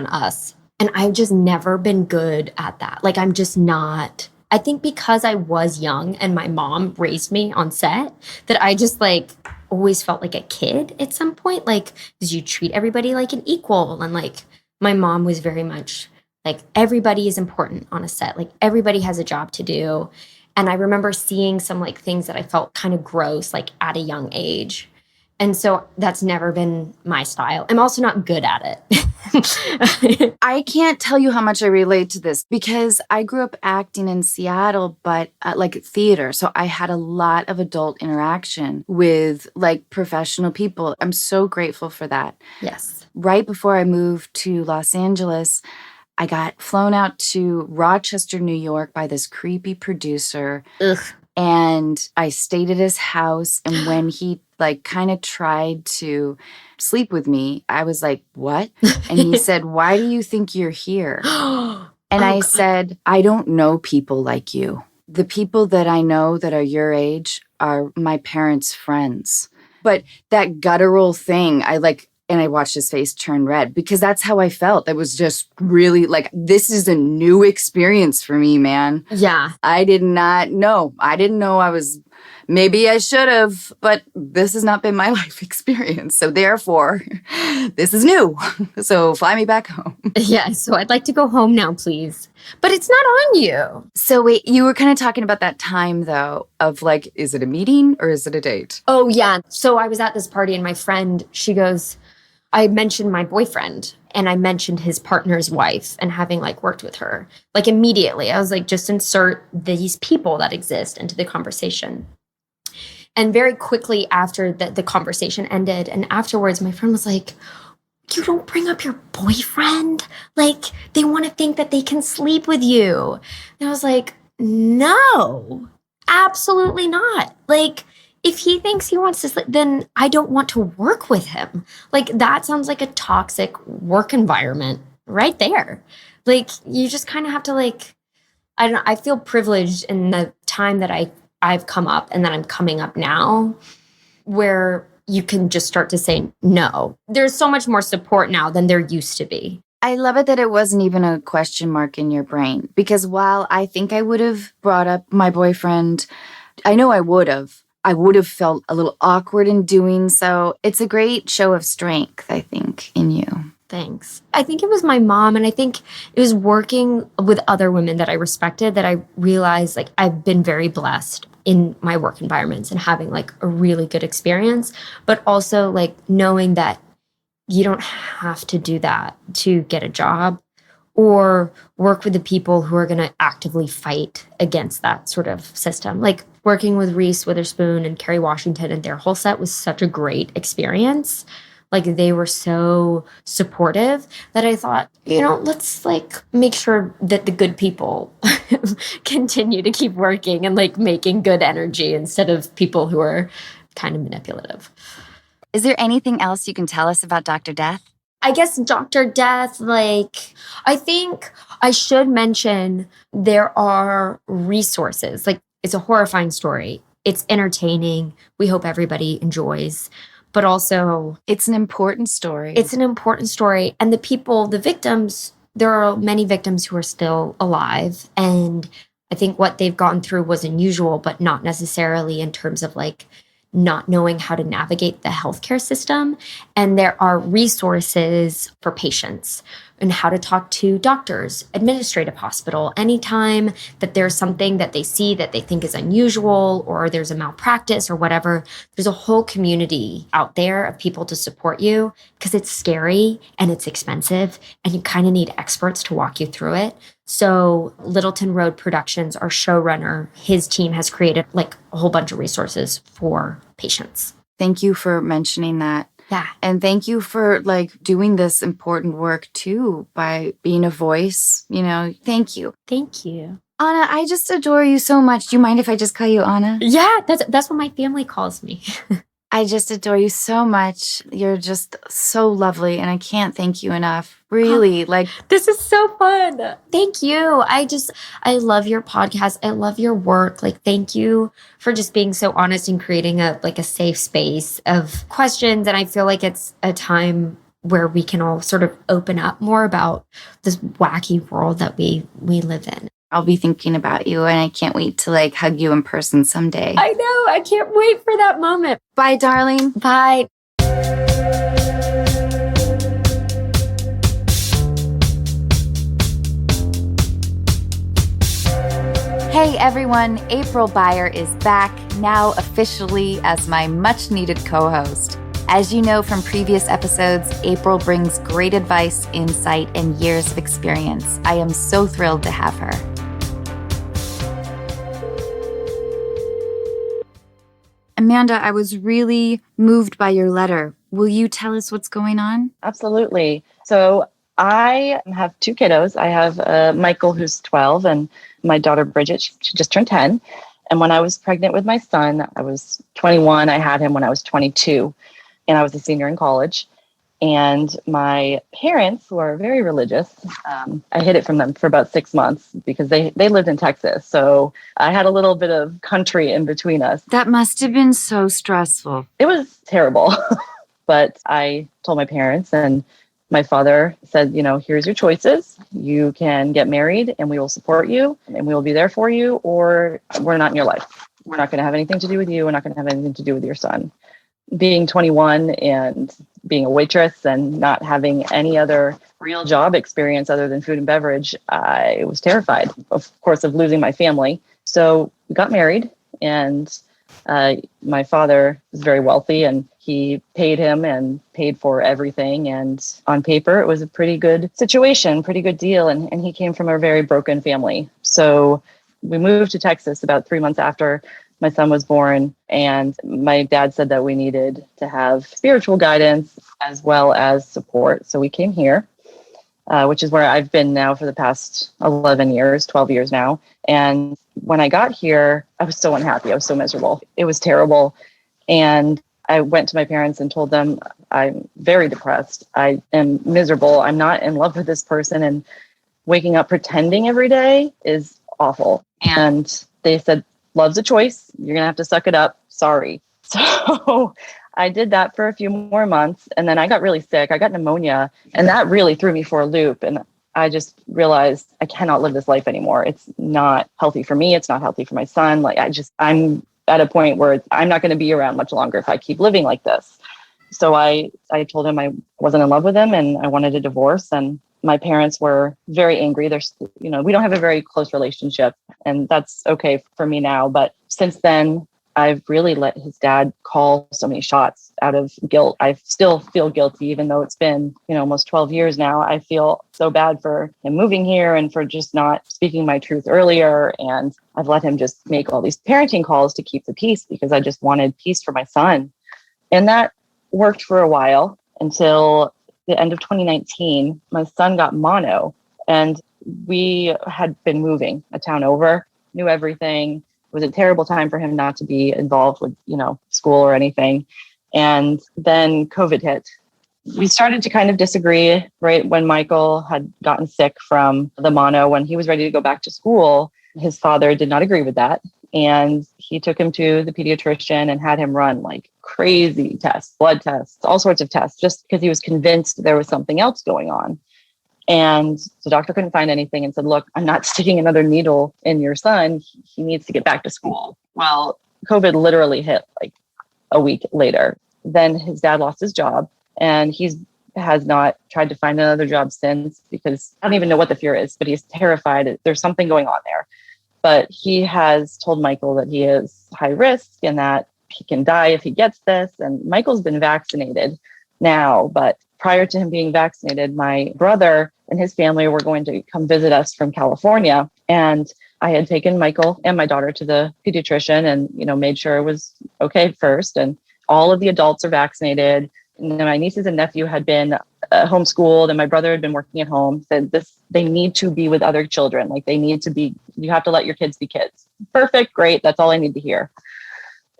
us. And I've just never been good at that. Like, I'm just not. I think because I was young and my mom raised me on set that I just like always felt like a kid at some point. Like, because you treat everybody like an equal. And like, my mom was very much like, everybody is important on a set. Like, everybody has a job to do. And I remember seeing some like things that I felt kind of gross, like at a young age. And so that's never been my style. I'm also not good at it. I can't tell you how much I relate to this because I grew up acting in Seattle, but like theater. So I had a lot of adult interaction with like professional people. I'm so grateful for that. Yes. Right before I moved to Los Angeles, I got flown out to Rochester, New York by this creepy producer. Ugh. And I stayed at his house. And when he like kind of tried to sleep with me, I was like, what? And he said, why do you think you're here? And I said, I don't know people like you. The people that I know that are your age are my parents' friends. But that guttural thing, and I watched his face turn red because that's how I felt. It was just really like, this is a new experience for me, man. Yeah. I did not know. I didn't know maybe I should have, but this has not been my life experience. So therefore, this is new. So fly me back home. Yeah. So I'd like to go home now, please. But it's not on you. So wait, you were kind of talking about that time though, of like, is it a meeting or is it a date? Oh, yeah. So I was at this party and my friend, she goes, I mentioned my boyfriend and I mentioned his partner's wife and having like worked with her. Like immediately, I was like, just insert these people that exist into the conversation. And very quickly after the conversation ended and afterwards, my friend was like, you don't bring up your boyfriend? Like, they want to think that they can sleep with you. And I was like, no, absolutely not. Like, if he thinks he wants to sleep, then I don't want to work with him. Like, that sounds like a toxic work environment right there. Like, you just kind of have to like, I don't know, I feel privileged in the time that I've come up and that I'm coming up now where you can just start to say no. There's so much more support now than there used to be. I love it that it wasn't even a question mark in your brain, because while I think I would have brought up my boyfriend, I know I would have. I would have felt a little awkward in doing so. It's a great show of strength, I think, in you. Thanks. I think it was my mom, and I think it was working with other women that I respected that I realized like I've been very blessed in my work environments and having like a really good experience, but also like knowing that you don't have to do that to get a job or work with the people who are going to actively fight against that sort of system. Like working with Reese Witherspoon and Kerry Washington and their whole set was such a great experience. Like they were so supportive that I thought, let's like make sure that the good people continue to keep working and like making good energy instead of people who are kind of manipulative. Is there anything else you can tell us about Dr. Death? I guess Dr. Death, like, I think I should mention there are resources. Like, it's a horrifying story. It's entertaining. We hope everybody enjoys. But also, it's an important story. It's an important story. And the victims, there are many victims who are still alive. And I think what they've gone through was unusual, but not necessarily in terms of like not knowing how to navigate the healthcare system. And there are resources for patients and how to talk to doctors, administrative hospital, anytime that there's something that they see that they think is unusual or there's a malpractice or whatever, there's a whole community out there of people to support you because it's scary and it's expensive and you kind of need experts to walk you through it. So Littleton Road Productions, our showrunner, his team has created like a whole bunch of resources for patients. Thank you for mentioning that. Yeah. And thank you for like doing this important work too by being a voice, Thank you. Thank you. Anna, I just adore you so much. Do you mind if I just call you Anna? Yeah, that's what my family calls me. I just adore you so much. You're just so lovely, and I can't thank you enough. Really, this is so fun. Thank you. I love your podcast. I love your work. Like, thank you for just being so honest and creating a safe space of questions. And I feel like it's a time where we can all sort of open up more about this wacky world that we live in. I'll be thinking about you, and I can't wait to hug you in person someday. I know. I can't wait for that moment. Bye, darling. Bye. Hey everyone, April Beyer is back, now officially as my much-needed co-host. As you know from previous episodes, April brings great advice, insight, and years of experience. I am so thrilled to have her. Amanda, I was really moved by your letter. Will you tell us what's going on? Absolutely. So I have two kiddos. I have Michael, who's 12, and my daughter, Bridget. She just turned 10. And when I was pregnant with my son, I was 21. I had him when I was 22, and I was a senior in college. And my parents, who are very religious, I hid it from them for about 6 months because they lived in Texas. So I had a little bit of country in between us. That must have been so stressful. It was terrible. But I told my parents, and my father said, here's your choices. You can get married and we will support you and we will be there for you, or we're not in your life. We're not going to have anything to do with you. We're not going to have anything to do with your son. Being 21 and being a waitress and not having any other real job experience other than food and beverage, I was terrified, of course, of losing my family. So we got married, and my father was very wealthy, and he paid him and paid for everything. And on paper, it was a pretty good situation, pretty good deal. And he came from a very broken family. So we moved to Texas about 3 months after my son was born, and my dad said that we needed to have spiritual guidance as well as support. So we came here, which is where I've been now for the past 11 years, 12 years now. And when I got here, I was so unhappy. I was so miserable. It was terrible. And I went to my parents and told them, I'm very depressed. I am miserable. I'm not in love with this person. And waking up pretending every day is awful. And they said, love's a choice. You're going to have to suck it up. Sorry. So I did that for a few more months, and then I got really sick. I got pneumonia, and that really threw me for a loop. And I just realized I cannot live this life anymore. It's not healthy for me. It's not healthy for my son. Like I'm at a point where I'm not going to be around much longer if I keep living like this. So I told him I wasn't in love with him and I wanted a divorce. And my parents were very angry. There's, we don't have a very close relationship, and that's okay for me now. But since then, I've really let his dad call so many shots out of guilt. I still feel guilty, even though it's been, almost 12 years now. I feel so bad for him moving here and for just not speaking my truth earlier. And I've let him just make all these parenting calls to keep the peace because I just wanted peace for my son. And that worked for a while until the end of 2019. My son got mono, and we had been moving a town over, knew everything. It was a terrible time for him not to be involved with, school or anything. And then COVID hit. We started to kind of disagree right when Michael had gotten sick from the mono. When he was ready to go back to school, his father did not agree with that. And he took him to the pediatrician and had him run like crazy tests, blood tests, all sorts of tests, just because he was convinced there was something else going on. And the doctor couldn't find anything and said, look, I'm not sticking another needle in your son. He needs to get back to school. Well, COVID literally hit like a week later. Then his dad lost his job, and has not tried to find another job since, because I don't even know what the fear is, but he's terrified. There's something going on there. But he has told Michael that he is high risk and that he can die if he gets this. And Michael's been vaccinated now, but prior to him being vaccinated, my brother and his family were going to come visit us from California. And I had taken Michael and my daughter to the pediatrician and, made sure it was okay first. And all of the adults are vaccinated. And then my nieces and nephew had been homeschooled, and my brother had been working at home. Said they need to be with other children. Like you have to let your kids be kids. Perfect. Great. That's all I need to hear.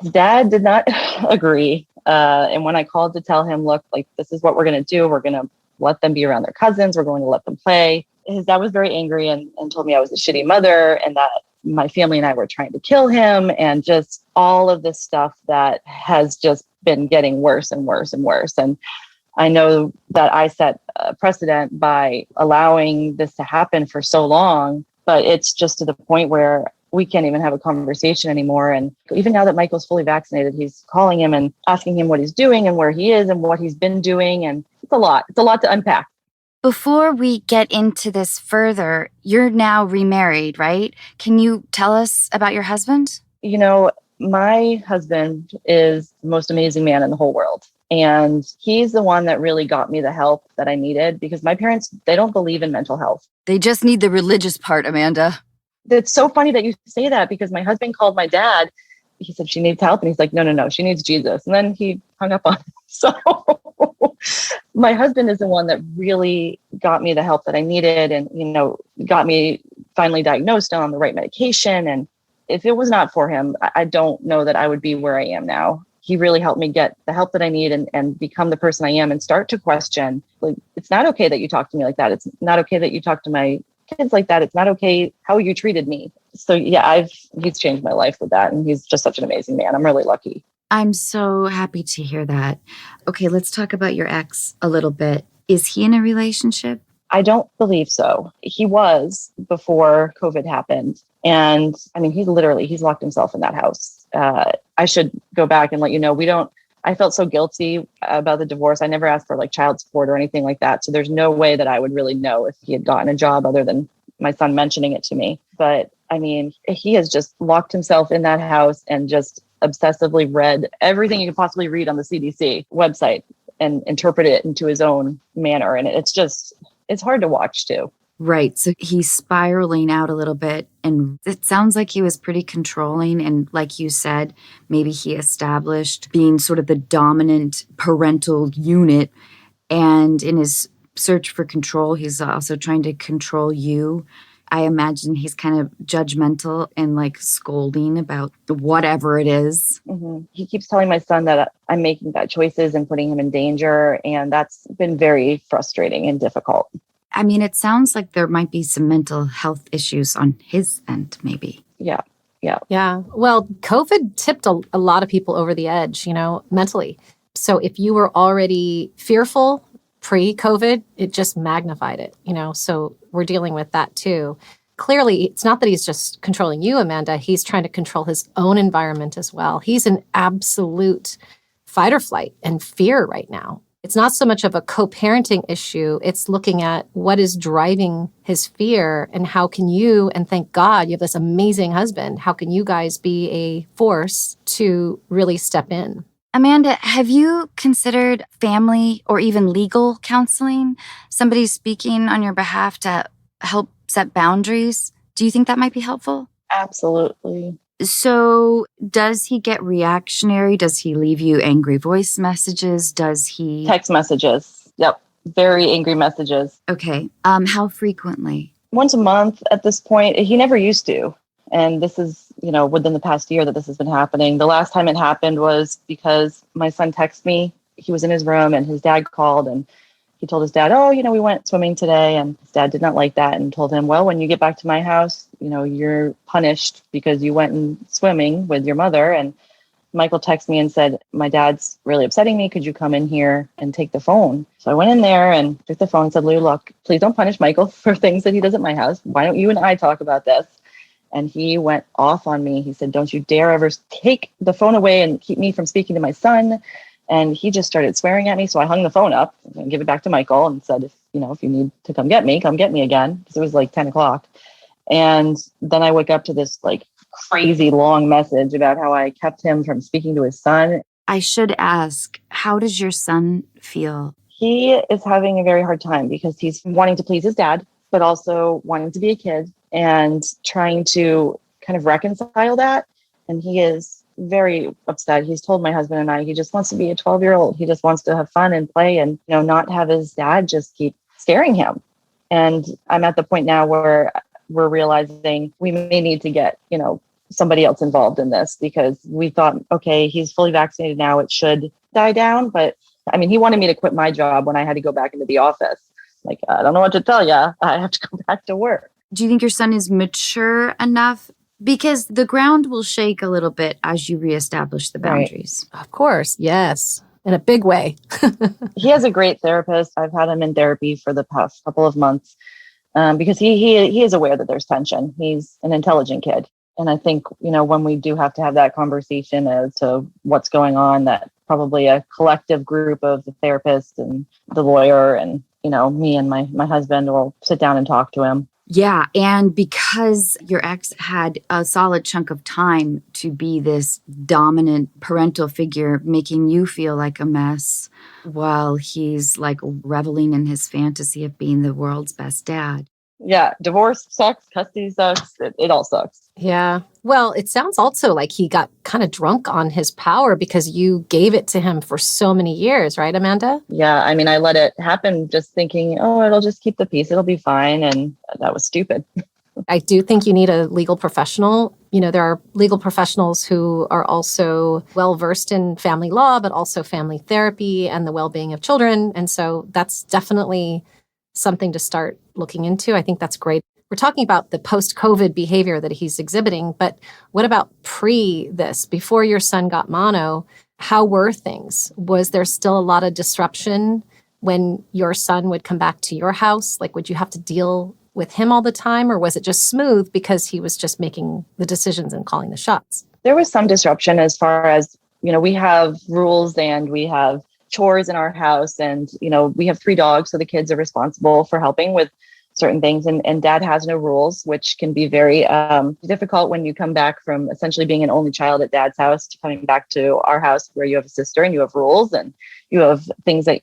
His dad did not agree. And when I called to tell him, look, like, this is what we're going to do. We're going to let them be around their cousins. We're going to let them play. His dad was very angry and told me I was a shitty mother and that my family and I were trying to kill him, and just all of this stuff that has just been getting worse and worse and worse. And I know that I set a precedent by allowing this to happen for so long, but it's just to the point where we can't even have a conversation anymore. And even now that Michael's fully vaccinated, he's calling him and asking him what he's doing and where he is and what he's been doing. And it's a lot. It's a lot to unpack. Before we get into this further, you're now remarried, right? Can you tell us about your husband? My husband is the most amazing man in the whole world. And he's the one that really got me the help that I needed, because my parents, they don't believe in mental health. They just need the religious part, Amanda. It's so funny that you say that, because my husband called my dad. He said she needs help. And he's like, no, she needs Jesus. And then he hung up on him. So my husband is the one that really got me the help that I needed and, got me finally diagnosed on the right medication. And if it was not for him, I don't know that I would be where I am now. He really helped me get the help that I need and become the person I am and start to question, like, it's not okay that you talk to me like that. It's not okay that you talk to my kids like that. It's not okay how you treated me. So yeah, he's changed my life with that. And he's just such an amazing man. I'm really lucky. I'm so happy to hear that. Okay, let's talk about your ex a little bit. Is he in a relationship? I don't believe so. He was before COVID happened. And I mean, he's locked himself in that house. I should go back and let you know, I felt so guilty about the divorce. I never asked for like child support or anything like that. So there's no way that I would really know if he had gotten a job other than my son mentioning it to me. But I mean, he has just locked himself in that house and just obsessively read everything you could possibly read on the CDC website and interpret it into his own manner. And it's hard to watch too. Right. So he's spiraling out a little bit. And it sounds like he was pretty controlling. And like you said, maybe he established being sort of the dominant parental unit. And in his search for control, he's also trying to control you. I imagine he's kind of judgmental and like scolding about whatever it is. Mm-hmm. He keeps telling my son that I'm making bad choices and putting him in danger. And that's been very frustrating and difficult. I mean, it sounds like there might be some mental health issues on his end, maybe. Yeah. Well, COVID tipped a lot of people over the edge, mentally. So if you were already fearful pre-COVID, it just magnified it, so we're dealing with that too. Clearly, it's not that he's just controlling you, Amanda. He's trying to control his own environment as well. He's in absolute fight or flight and fear right now. It's not so much of a co-parenting issue. It's looking at what is driving his fear and how can you, and thank God you have this amazing husband, how can you guys be a force to really step in? Amanda, have you considered family or even legal counseling? Somebody speaking on your behalf to help set boundaries? Do you think that might be helpful? Absolutely. So does he get reactionary? Does he leave you angry voice messages? Does he... Text messages. Yep. Very angry messages. Okay. How frequently? Once a month at this point. He never used to. And this is, within the past year that this has been happening. The last time it happened was because my son texted me. He was in his room and his dad called and he told his dad, we went swimming today. And his dad did not like that and told him, well, when you get back to my house, you're punished because you went and swimming with your mother. And Michael texted me and said, my dad's really upsetting me. Could you come in here and take the phone? So I went in there and took the phone and said, Lou, look, please don't punish Michael for things that he does at my house. Why don't you and I talk about this? And he went off on me. He said, don't you dare ever take the phone away and keep me from speaking to my son. And he just started swearing at me. So I hung the phone up and gave it back to Michael and said, if you need to come get me again. Because it was like 10 o'clock. And then I woke up to this like crazy long message about how I kept him from speaking to his son. I should ask, how does your son feel? He is having a very hard time because he's wanting to please his dad, but also wanting to be a kid and trying to kind of reconcile that. And he is very upset. He's told my husband and I, he just wants to be a 12-year-old. He just wants to have fun and play and, not have his dad just keep scaring him. And I'm at the point now where we're realizing we may need to get, somebody else involved in this because we thought, okay, he's fully vaccinated now. It should die down. But he wanted me to quit my job when I had to go back into the office. Like, I don't know what to tell you. I have to go back to work. Do you think your son is mature enough? Because the ground will shake a little bit as you reestablish the boundaries. Right. Of course. Yes. In a big way. He has a great therapist. I've had him in therapy for the past couple of months because he is aware that there's tension. He's an intelligent kid. And I think, when we do have to have that conversation as to what's going on, that probably a collective group of the therapist and the lawyer and, me and my husband will sit down and talk to him. Yeah. And because your ex had a solid chunk of time to be this dominant parental figure, making you feel like a mess while he's like reveling in his fantasy of being the world's best dad. Yeah. Divorce sucks. Custody sucks. It all sucks. Yeah. Well, it sounds also like he got kind of drunk on his power because you gave it to him for so many years, right, Amanda? Yeah. I let it happen just thinking, it'll just keep the peace. It'll be fine. And that was stupid. I do think you need a legal professional. There are legal professionals who are also well-versed in family law, but also family therapy and the well-being of children. And so that's definitely something to start looking into. I think that's great. We're talking about the post-COVID behavior that he's exhibiting, but what about this, before your son got mono? How were things? Was there still a lot of disruption when your son would come back to your house? Like, would you have to deal with him all the time, or was it just smooth because he was just making the decisions and calling the shots? There was some disruption as far as, we have rules and we have chores in our house and, we have 3 dogs. So the kids are responsible for helping with certain things. And dad has no rules, which can be very difficult when you come back from essentially being an only child at dad's house to coming back to our house where you have a sister and you have rules and you have things that,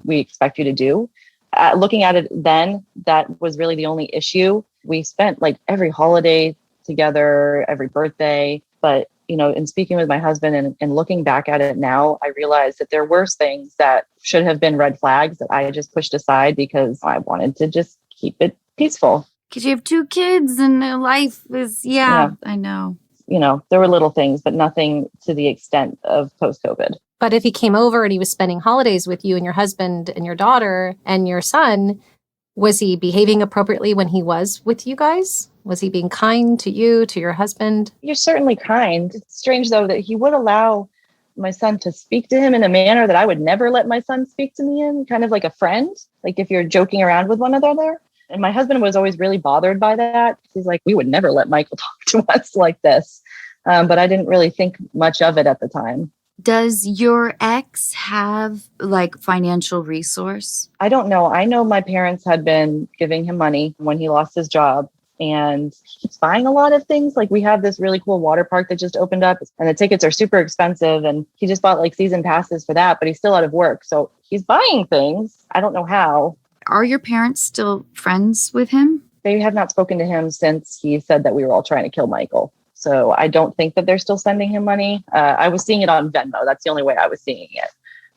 we expect you to do. Looking at it then, that was really the only issue. We spent like every holiday together, every birthday. But, in speaking with my husband and looking back at it now, I realized that there were things that should have been red flags that I just pushed aside because I wanted to just keep it peaceful. Because you have 2 kids and their life is, yeah, I know. There were little things, but nothing to the extent of post-COVID. But if he came over and he was spending holidays with you and your husband and your daughter and your son, was he behaving appropriately when he was with you guys? Was he being kind to you, to your husband? You're certainly kind. It's strange, though, that he would allow my son to speak to him in a manner that I would never let my son speak to me in, kind of like a friend, like if you're joking around with one another. And my husband was always really bothered by that. He's like, we would never let Michael talk to us like this. But I didn't really think much of it at the time. Does your ex have like financial resource? I don't know. I know my parents had been giving him money when he lost his job, and he keeps buying a lot of things. Like we have this really cool water park that just opened up and the tickets are super expensive. And he just bought like season passes for that, but he's still out of work. So he's buying things. I don't know how. Are your parents still friends with him? They have not spoken to him since he said that we were all trying to kill Michael. So I don't think that they're still sending him money. I was seeing it on Venmo. That's the only way I was seeing it.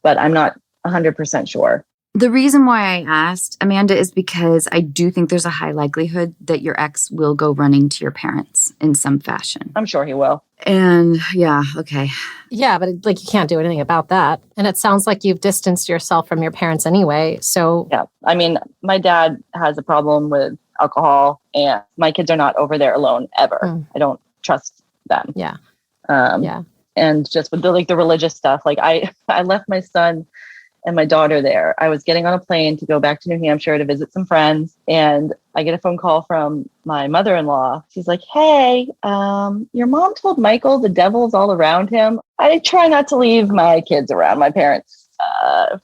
But I'm not 100% sure. The reason why I asked, Amanda, is because I do think there's a high likelihood that your ex will go running to your parents in some fashion. I'm sure he will. And yeah, okay. Yeah, but like you can't do anything about that. And it sounds like you've distanced yourself from your parents anyway. So yeah, I mean, my dad has a problem with alcohol and my kids are not over there alone ever. I don't trust them. Yeah. And just with the religious stuff, like I left my son and my daughter there. I was getting on a plane to go back to New Hampshire to visit some friends. And I get a phone call from my mother-in-law. She's like, hey, your mom told Michael the devil's all around him. I try not to leave my kids around my parents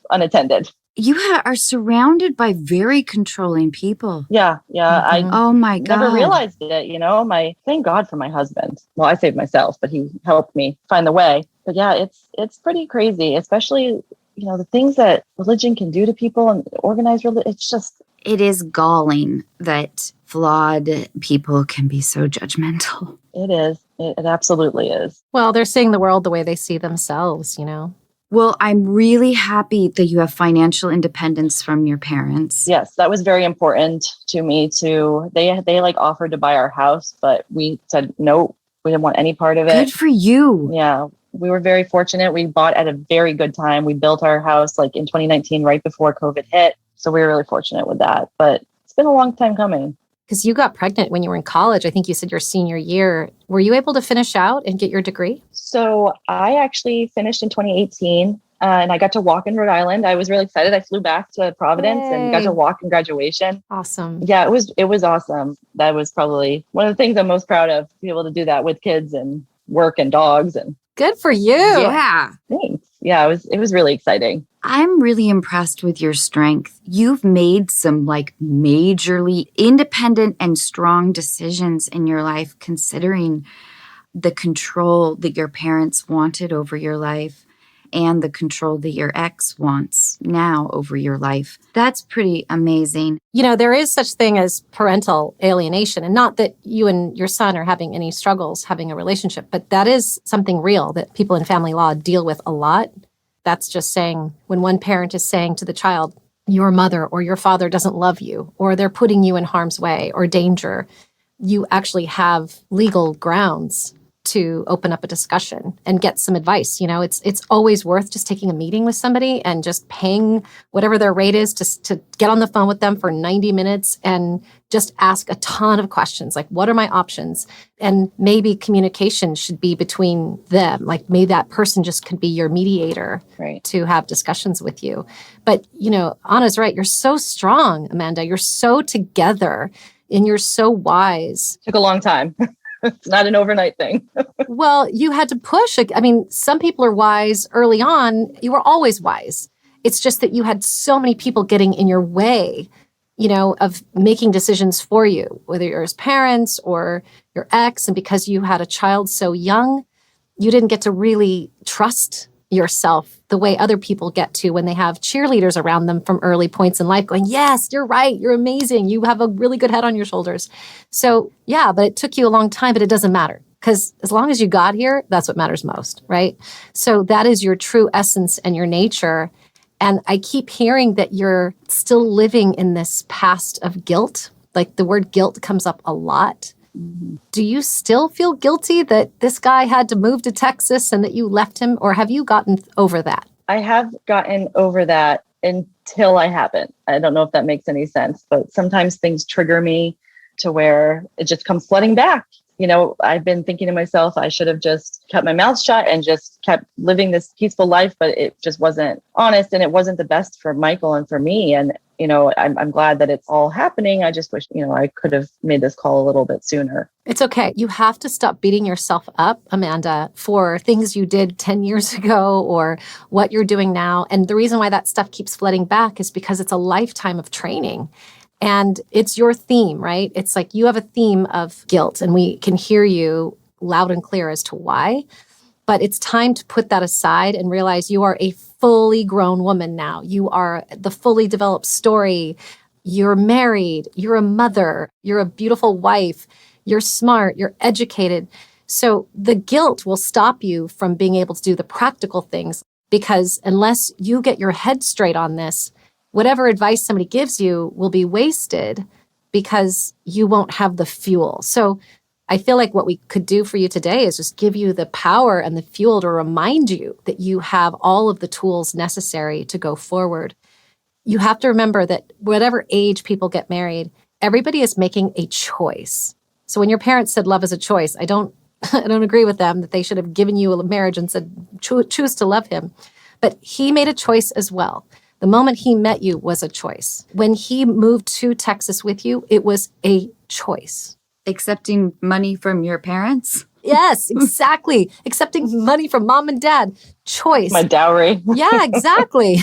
unattended. You are surrounded by very controlling people. Yeah. Mm-hmm. Oh my God. Never realized it, thank God for my husband. Well, I saved myself, but he helped me find the way. But yeah, it's pretty crazy, especially, the things that religion can do to people and organized religion. It is galling that flawed people can be so judgmental. It is. It absolutely is. Well, they're seeing the world the way they see themselves, Well, I'm really happy that you have financial independence from your parents. Yes, that was very important to me too. They offered to buy our house, but we said no, we didn't want any part of it. Good for you. Yeah, we were very fortunate. We bought at a very good time. We built our house in 2019, right before COVID hit. So we were really fortunate with that. But it's been a long time coming. Because you got pregnant when you were in college. I think you said your senior year. Were you able to finish out and get your degree? So I actually finished in 2018 and I got to walk in Rhode Island. I was really excited. I flew back to Providence and got to walk in graduation. Awesome. Yeah, it was awesome. That was probably one of the things I'm most proud of, to be able to do that with kids and work and dogs. And good for you. Yeah. Thanks. Yeah, it was really exciting. I'm really impressed with your strength. You've made some majorly independent and strong decisions in your life, considering the control that your parents wanted over your life and the control that your ex wants now over your life. That's pretty amazing. There is such thing as parental alienation, and not that you and your son are having any struggles having a relationship, but that is something real that people in family law deal with a lot. That's just saying when one parent is saying to the child, your mother or your father doesn't love you, or they're putting you in harm's way or danger, you actually have legal grounds to open up a discussion and get some advice. It's always worth just taking a meeting with somebody and just paying whatever their rate is to get on the phone with them for 90 minutes and just ask a ton of questions. Like, what are my options? And maybe communication should be between them. Like maybe that person just could be your mediator, right, to have discussions with you. But, Anna's right. You're so strong, Amanda. You're so together and you're so wise. Took a long time. It's not an overnight thing. Well, you had to push. I mean, some people are wise early on. You were always wise. It's just that you had so many people getting in your way, of making decisions for you, whether you're his parents or your ex. And because you had a child so young, you didn't get to really trust yourself the way other people get to when they have cheerleaders around them from early points in life going, yes, you're right. You're amazing. You have a really good head on your shoulders. So yeah, but it took you a long time, but it doesn't matter because as long as you got here, that's what matters most, right? So that is your true essence and your nature. And I keep hearing that you're still living in this past of guilt. Like the word guilt comes up a lot. Do you still feel guilty that this guy had to move to Texas and that you left him, or have you gotten over that? I have gotten over that until I haven't. I don't know if that makes any sense, but sometimes things trigger me to where it just comes flooding back. I've been thinking to myself, I should have just kept my mouth shut and just kept living this peaceful life, but it just wasn't honest and it wasn't the best for Michael and for me. And, I'm glad that it's all happening. I just wish, I could have made this call a little bit sooner. It's okay. You have to stop beating yourself up, Amanda, for things you did 10 years ago or what you're doing now. And the reason why that stuff keeps flooding back is because it's a lifetime of training. And it's your theme, right? It's like you have a theme of guilt, and we can hear you loud and clear as to why. But it's time to put that aside and realize you are a fully grown woman now. You are the fully developed story. You're married. You're a mother. You're a beautiful wife. You're smart. You're educated. So the guilt will stop you from being able to do the practical things, because unless you get your head straight on this, whatever advice somebody gives you will be wasted because you won't have the fuel. So I feel like what we could do for you today is just give you the power and the fuel to remind you that you have all of the tools necessary to go forward. You have to remember that whatever age people get married, everybody is making a choice. So when your parents said love is a choice, I don't agree with them that they should have given you a marriage and said choose to love him. But he made a choice as well. The moment he met you was a choice. When he moved to Texas with you, it was a choice. Accepting money from your parents? Yes, exactly. Accepting money from mom and dad. Choice. My dowry. Yeah, exactly.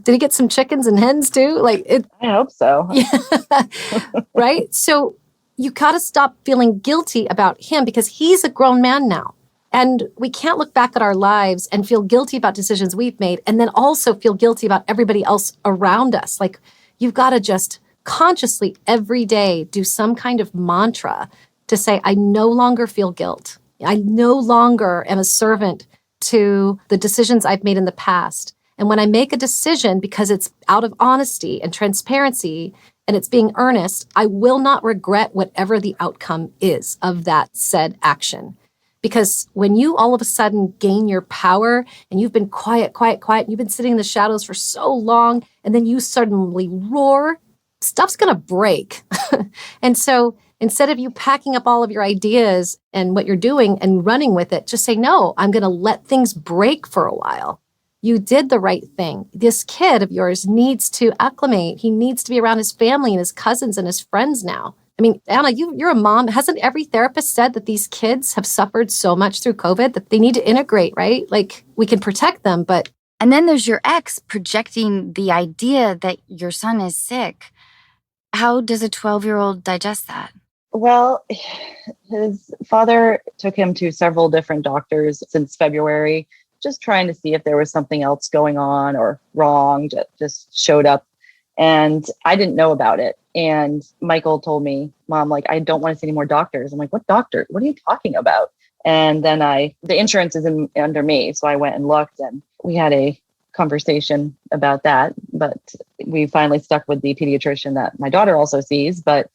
Did he get some chickens and hens too? I hope so. Yeah. Right? So you got to stop feeling guilty about him because he's a grown man now. And we can't look back at our lives and feel guilty about decisions we've made and then also feel guilty about everybody else around us. You've got to just consciously every day do some kind of mantra to say, I no longer feel guilt. I no longer am a servant to the decisions I've made in the past. And when I make a decision because it's out of honesty and transparency and it's being earnest, I will not regret whatever the outcome is of that said action. Because when you all of a sudden gain your power and you've been quiet, and you've been sitting in the shadows for so long, and then you suddenly roar, stuff's going to break. And so instead of you packing up all of your ideas and what you're doing and running with it, just say, no, I'm going to let things break for a while. You did the right thing. This kid of yours needs to acclimate. He needs to be around his family and his cousins and his friends now. I mean, Anna, you're a mom. Hasn't every therapist said that these kids have suffered so much through COVID that they need to integrate, right? We can protect them, but... And then there's your ex projecting the idea that your son is sick. How does a 12-year-old digest that? Well, his father took him to several different doctors since February, just trying to see if there was something else going on or wrong, just showed up. And I didn't know about it. And Michael told me, Mom, I don't want to see any more doctors. I'm like, what doctor? What are you talking about? And then the insurance is under me. So I went and looked and we had a conversation about that. But we finally stuck with the pediatrician that my daughter also sees. But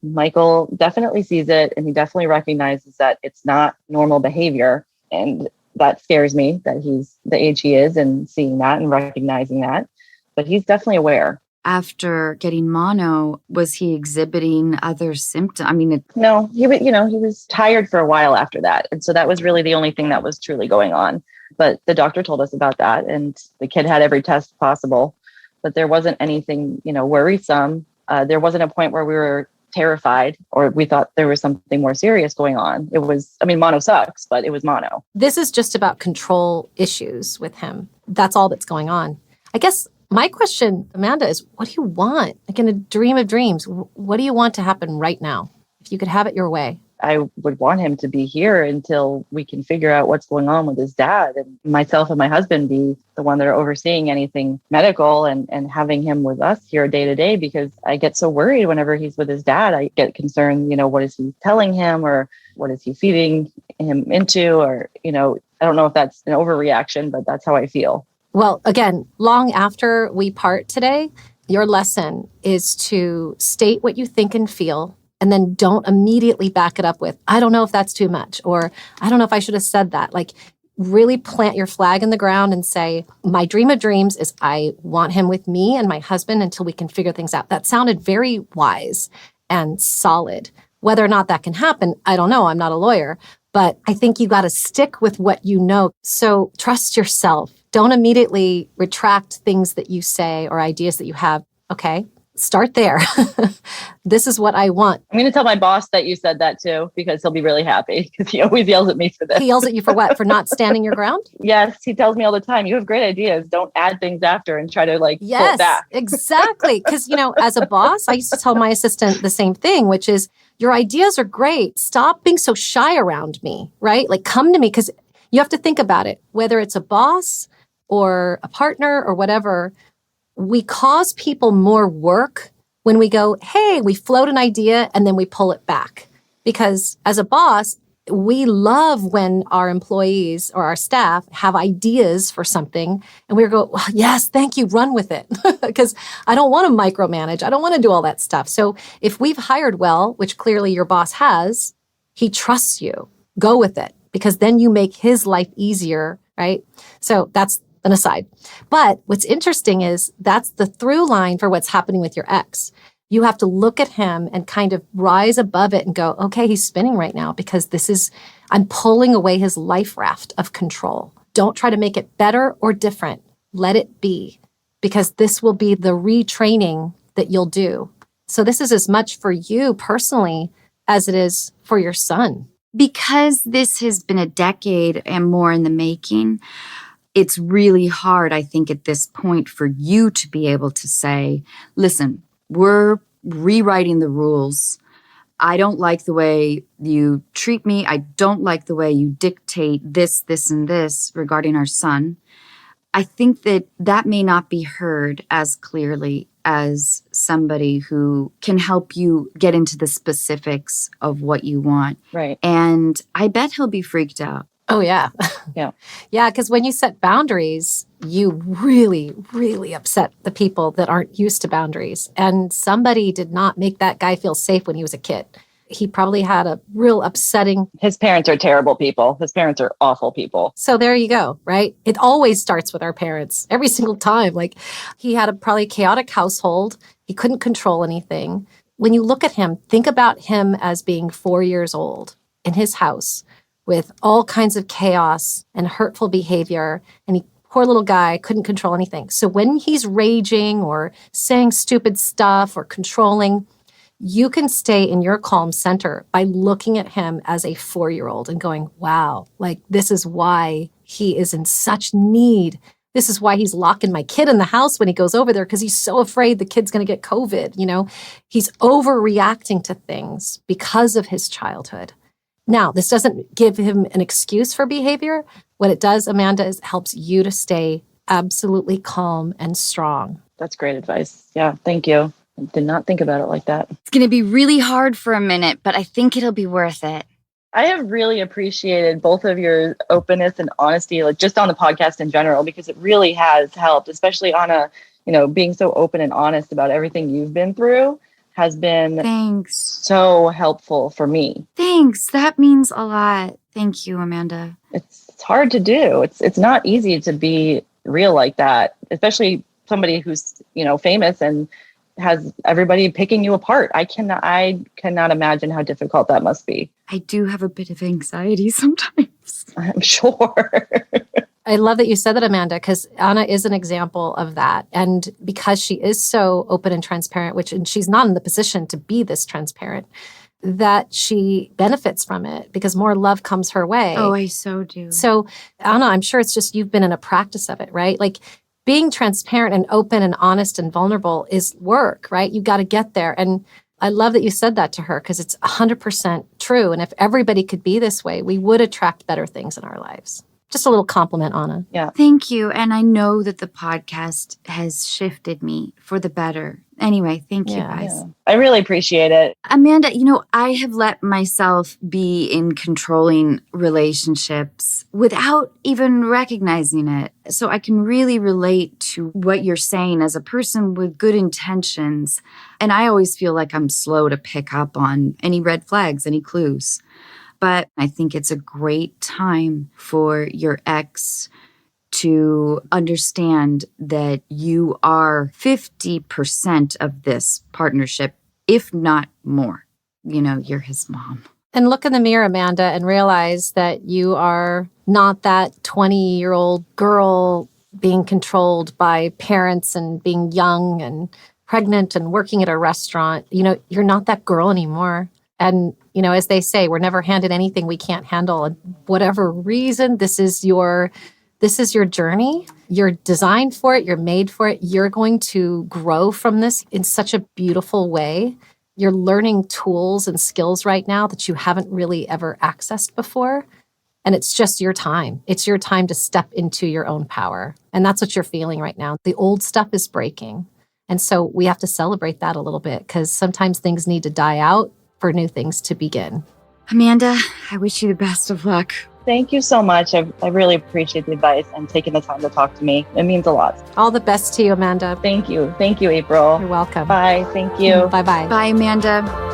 Michael definitely sees it. And he definitely recognizes that it's not normal behavior. And that scares me that he's the age he is and seeing that and recognizing that. But he's definitely aware. After getting mono, was he exhibiting other symptoms? No, he was tired for a while after that. And so that was really the only thing that was truly going on. But the doctor told us about that. And the kid had every test possible, but there wasn't anything, worrisome. There wasn't a point where we were terrified or we thought there was something more serious going on. It was, mono sucks, but it was mono. This is just about control issues with him. That's all that's going on. I guess my question, Amanda, is what do you want? In a dream of dreams, what do you want to happen right now? If you could have it your way. I would want him to be here until we can figure out what's going on with his dad, and myself and my husband be the one that are overseeing anything medical and having him with us here day to day, because I get so worried whenever he's with his dad. I get concerned, what is he telling him or what is he feeding him into? Or, I don't know if that's an overreaction, but that's how I feel. Well, again, long after we part today, your lesson is to state what you think and feel, and then don't immediately back it up with, I don't know if that's too much, or I don't know if I should have said that. Really plant your flag in the ground and say, my dream of dreams is I want him with me and my husband until we can figure things out. That sounded very wise and solid. Whether or not that can happen, I don't know. I'm not a lawyer, but I think you got to stick with what you know. So trust yourself. Don't immediately retract things that you say or ideas that you have. Okay, start there. This is what I want. I'm going to tell my boss that you said that too, because he'll be really happy because he always yells at me for this. He yells at you for what? For not standing your ground? Yes, he tells me all the time, you have great ideas. Don't add things after and try to pull it back. Exactly. Because, as a boss, I used to tell my assistant the same thing, which is your ideas are great. Stop being so shy around me, right? Like come to me, because you have to think about it, whether it's a boss or a partner or whatever, we cause people more work when we go, hey, we float an idea and then we pull it back. Because as a boss, we love when our employees or our staff have ideas for something and we go, well, yes, thank you, run with it. Because I don't want to micromanage. I don't want to do all that stuff. So if we've hired well, which clearly your boss has, he trusts you. Go with it, because then you make his life easier, right? So that's an aside. But what's interesting is that's the through line for what's happening with your ex. You have to look at him and kind of rise above it and go, okay, he's spinning right now because I'm pulling away his life raft of control. Don't try to make it better or different. Let it be, because this will be the retraining that you'll do. So this is as much for you personally as it is for your son. Because this has been a decade and more in the making, it's really hard, I think, at this point for you to be able to say, listen, we're rewriting the rules. I don't like the way you treat me. I don't like the way you dictate this, and this regarding our son. I think that may not be heard as clearly as somebody who can help you get into the specifics of what you want. Right. And I bet he'll be freaked out. Oh, yeah. Yeah. Yeah, because when you set boundaries, you really, really upset the people that aren't used to boundaries. And somebody did not make that guy feel safe when he was a kid. He probably had a real upsetting. His parents are terrible people. His parents are awful people. So there you go, right? It always starts with our parents every single time. Like he had a probably chaotic household. He couldn't control anything. When you look at him, think about him as being 4 years old in his house with all kinds of chaos and hurtful behavior. And poor little guy couldn't control anything. So when he's raging or saying stupid stuff or controlling, you can stay in your calm center by looking at him as a 4-year-old and going, wow, like this is why he is in such need. This is why he's locking my kid in the house when he goes over there, because he's so afraid the kid's going to get COVID. He's overreacting to things because of his childhood. Now, this doesn't give him an excuse for behavior. What it does, Amanda, is helps you to stay absolutely calm and strong. That's great advice. Yeah, thank you. I did not think about it like that. It's going to be really hard for a minute, but I think it'll be worth it. I have really appreciated both of your openness and honesty, like just on the podcast in general, because it really has helped, especially Anna, being so open and honest about everything you've been through has been Thanks. So helpful for me. Thanks. That means a lot. Thank you, Amanda. It's hard to do. It's not easy to be real like that, especially somebody who's, famous and has everybody picking you apart. I cannot imagine how difficult that must be. I do have a bit of anxiety sometimes. I'm sure. I love that you said that, Amanda, because Anna is an example of that. And because she is so open and transparent, and she's not in the position to be this transparent, that she benefits from it because more love comes her way. Oh, I so do. So, Anna, I'm sure it's just you've been in a practice of it, right? Like being transparent and open and honest and vulnerable is work, right? You got to get there. And I love that you said that to her because it's 100% true. And if everybody could be this way, we would attract better things in our lives. Just a little compliment, Anna. Yeah. Thank you. And I know that the podcast has shifted me for the better. Anyway, thank you guys. Yeah. I really appreciate it. Amanda, I have let myself be in controlling relationships without even recognizing it. So I can really relate to what you're saying as a person with good intentions. And I always feel like I'm slow to pick up on any red flags, any clues. But I think it's a great time for your ex to understand that you are 50% of this partnership, if not more. you're his mom. And look in the mirror, Amanda, and realize that you are not that 20-year-old girl being controlled by parents and being young and pregnant and working at a restaurant. You're not that girl anymore. And, as they say, we're never handed anything we can't handle. And whatever reason, this is your journey. You're designed for it. You're made for it. You're going to grow from this in such a beautiful way. You're learning tools and skills right now that you haven't really ever accessed before. And it's just your time. It's your time to step into your own power. And that's what you're feeling right now. The old stuff is breaking. And so we have to celebrate that a little bit, because sometimes things need to die out for new things to begin. Amanda, I wish you the best of luck. Thank you so much. I really appreciate the advice and taking the time to talk to me. It means a lot. All the best to you, Amanda. Thank you. Thank you, April. You're welcome. Bye. Thank you. Bye-bye. Bye, Amanda.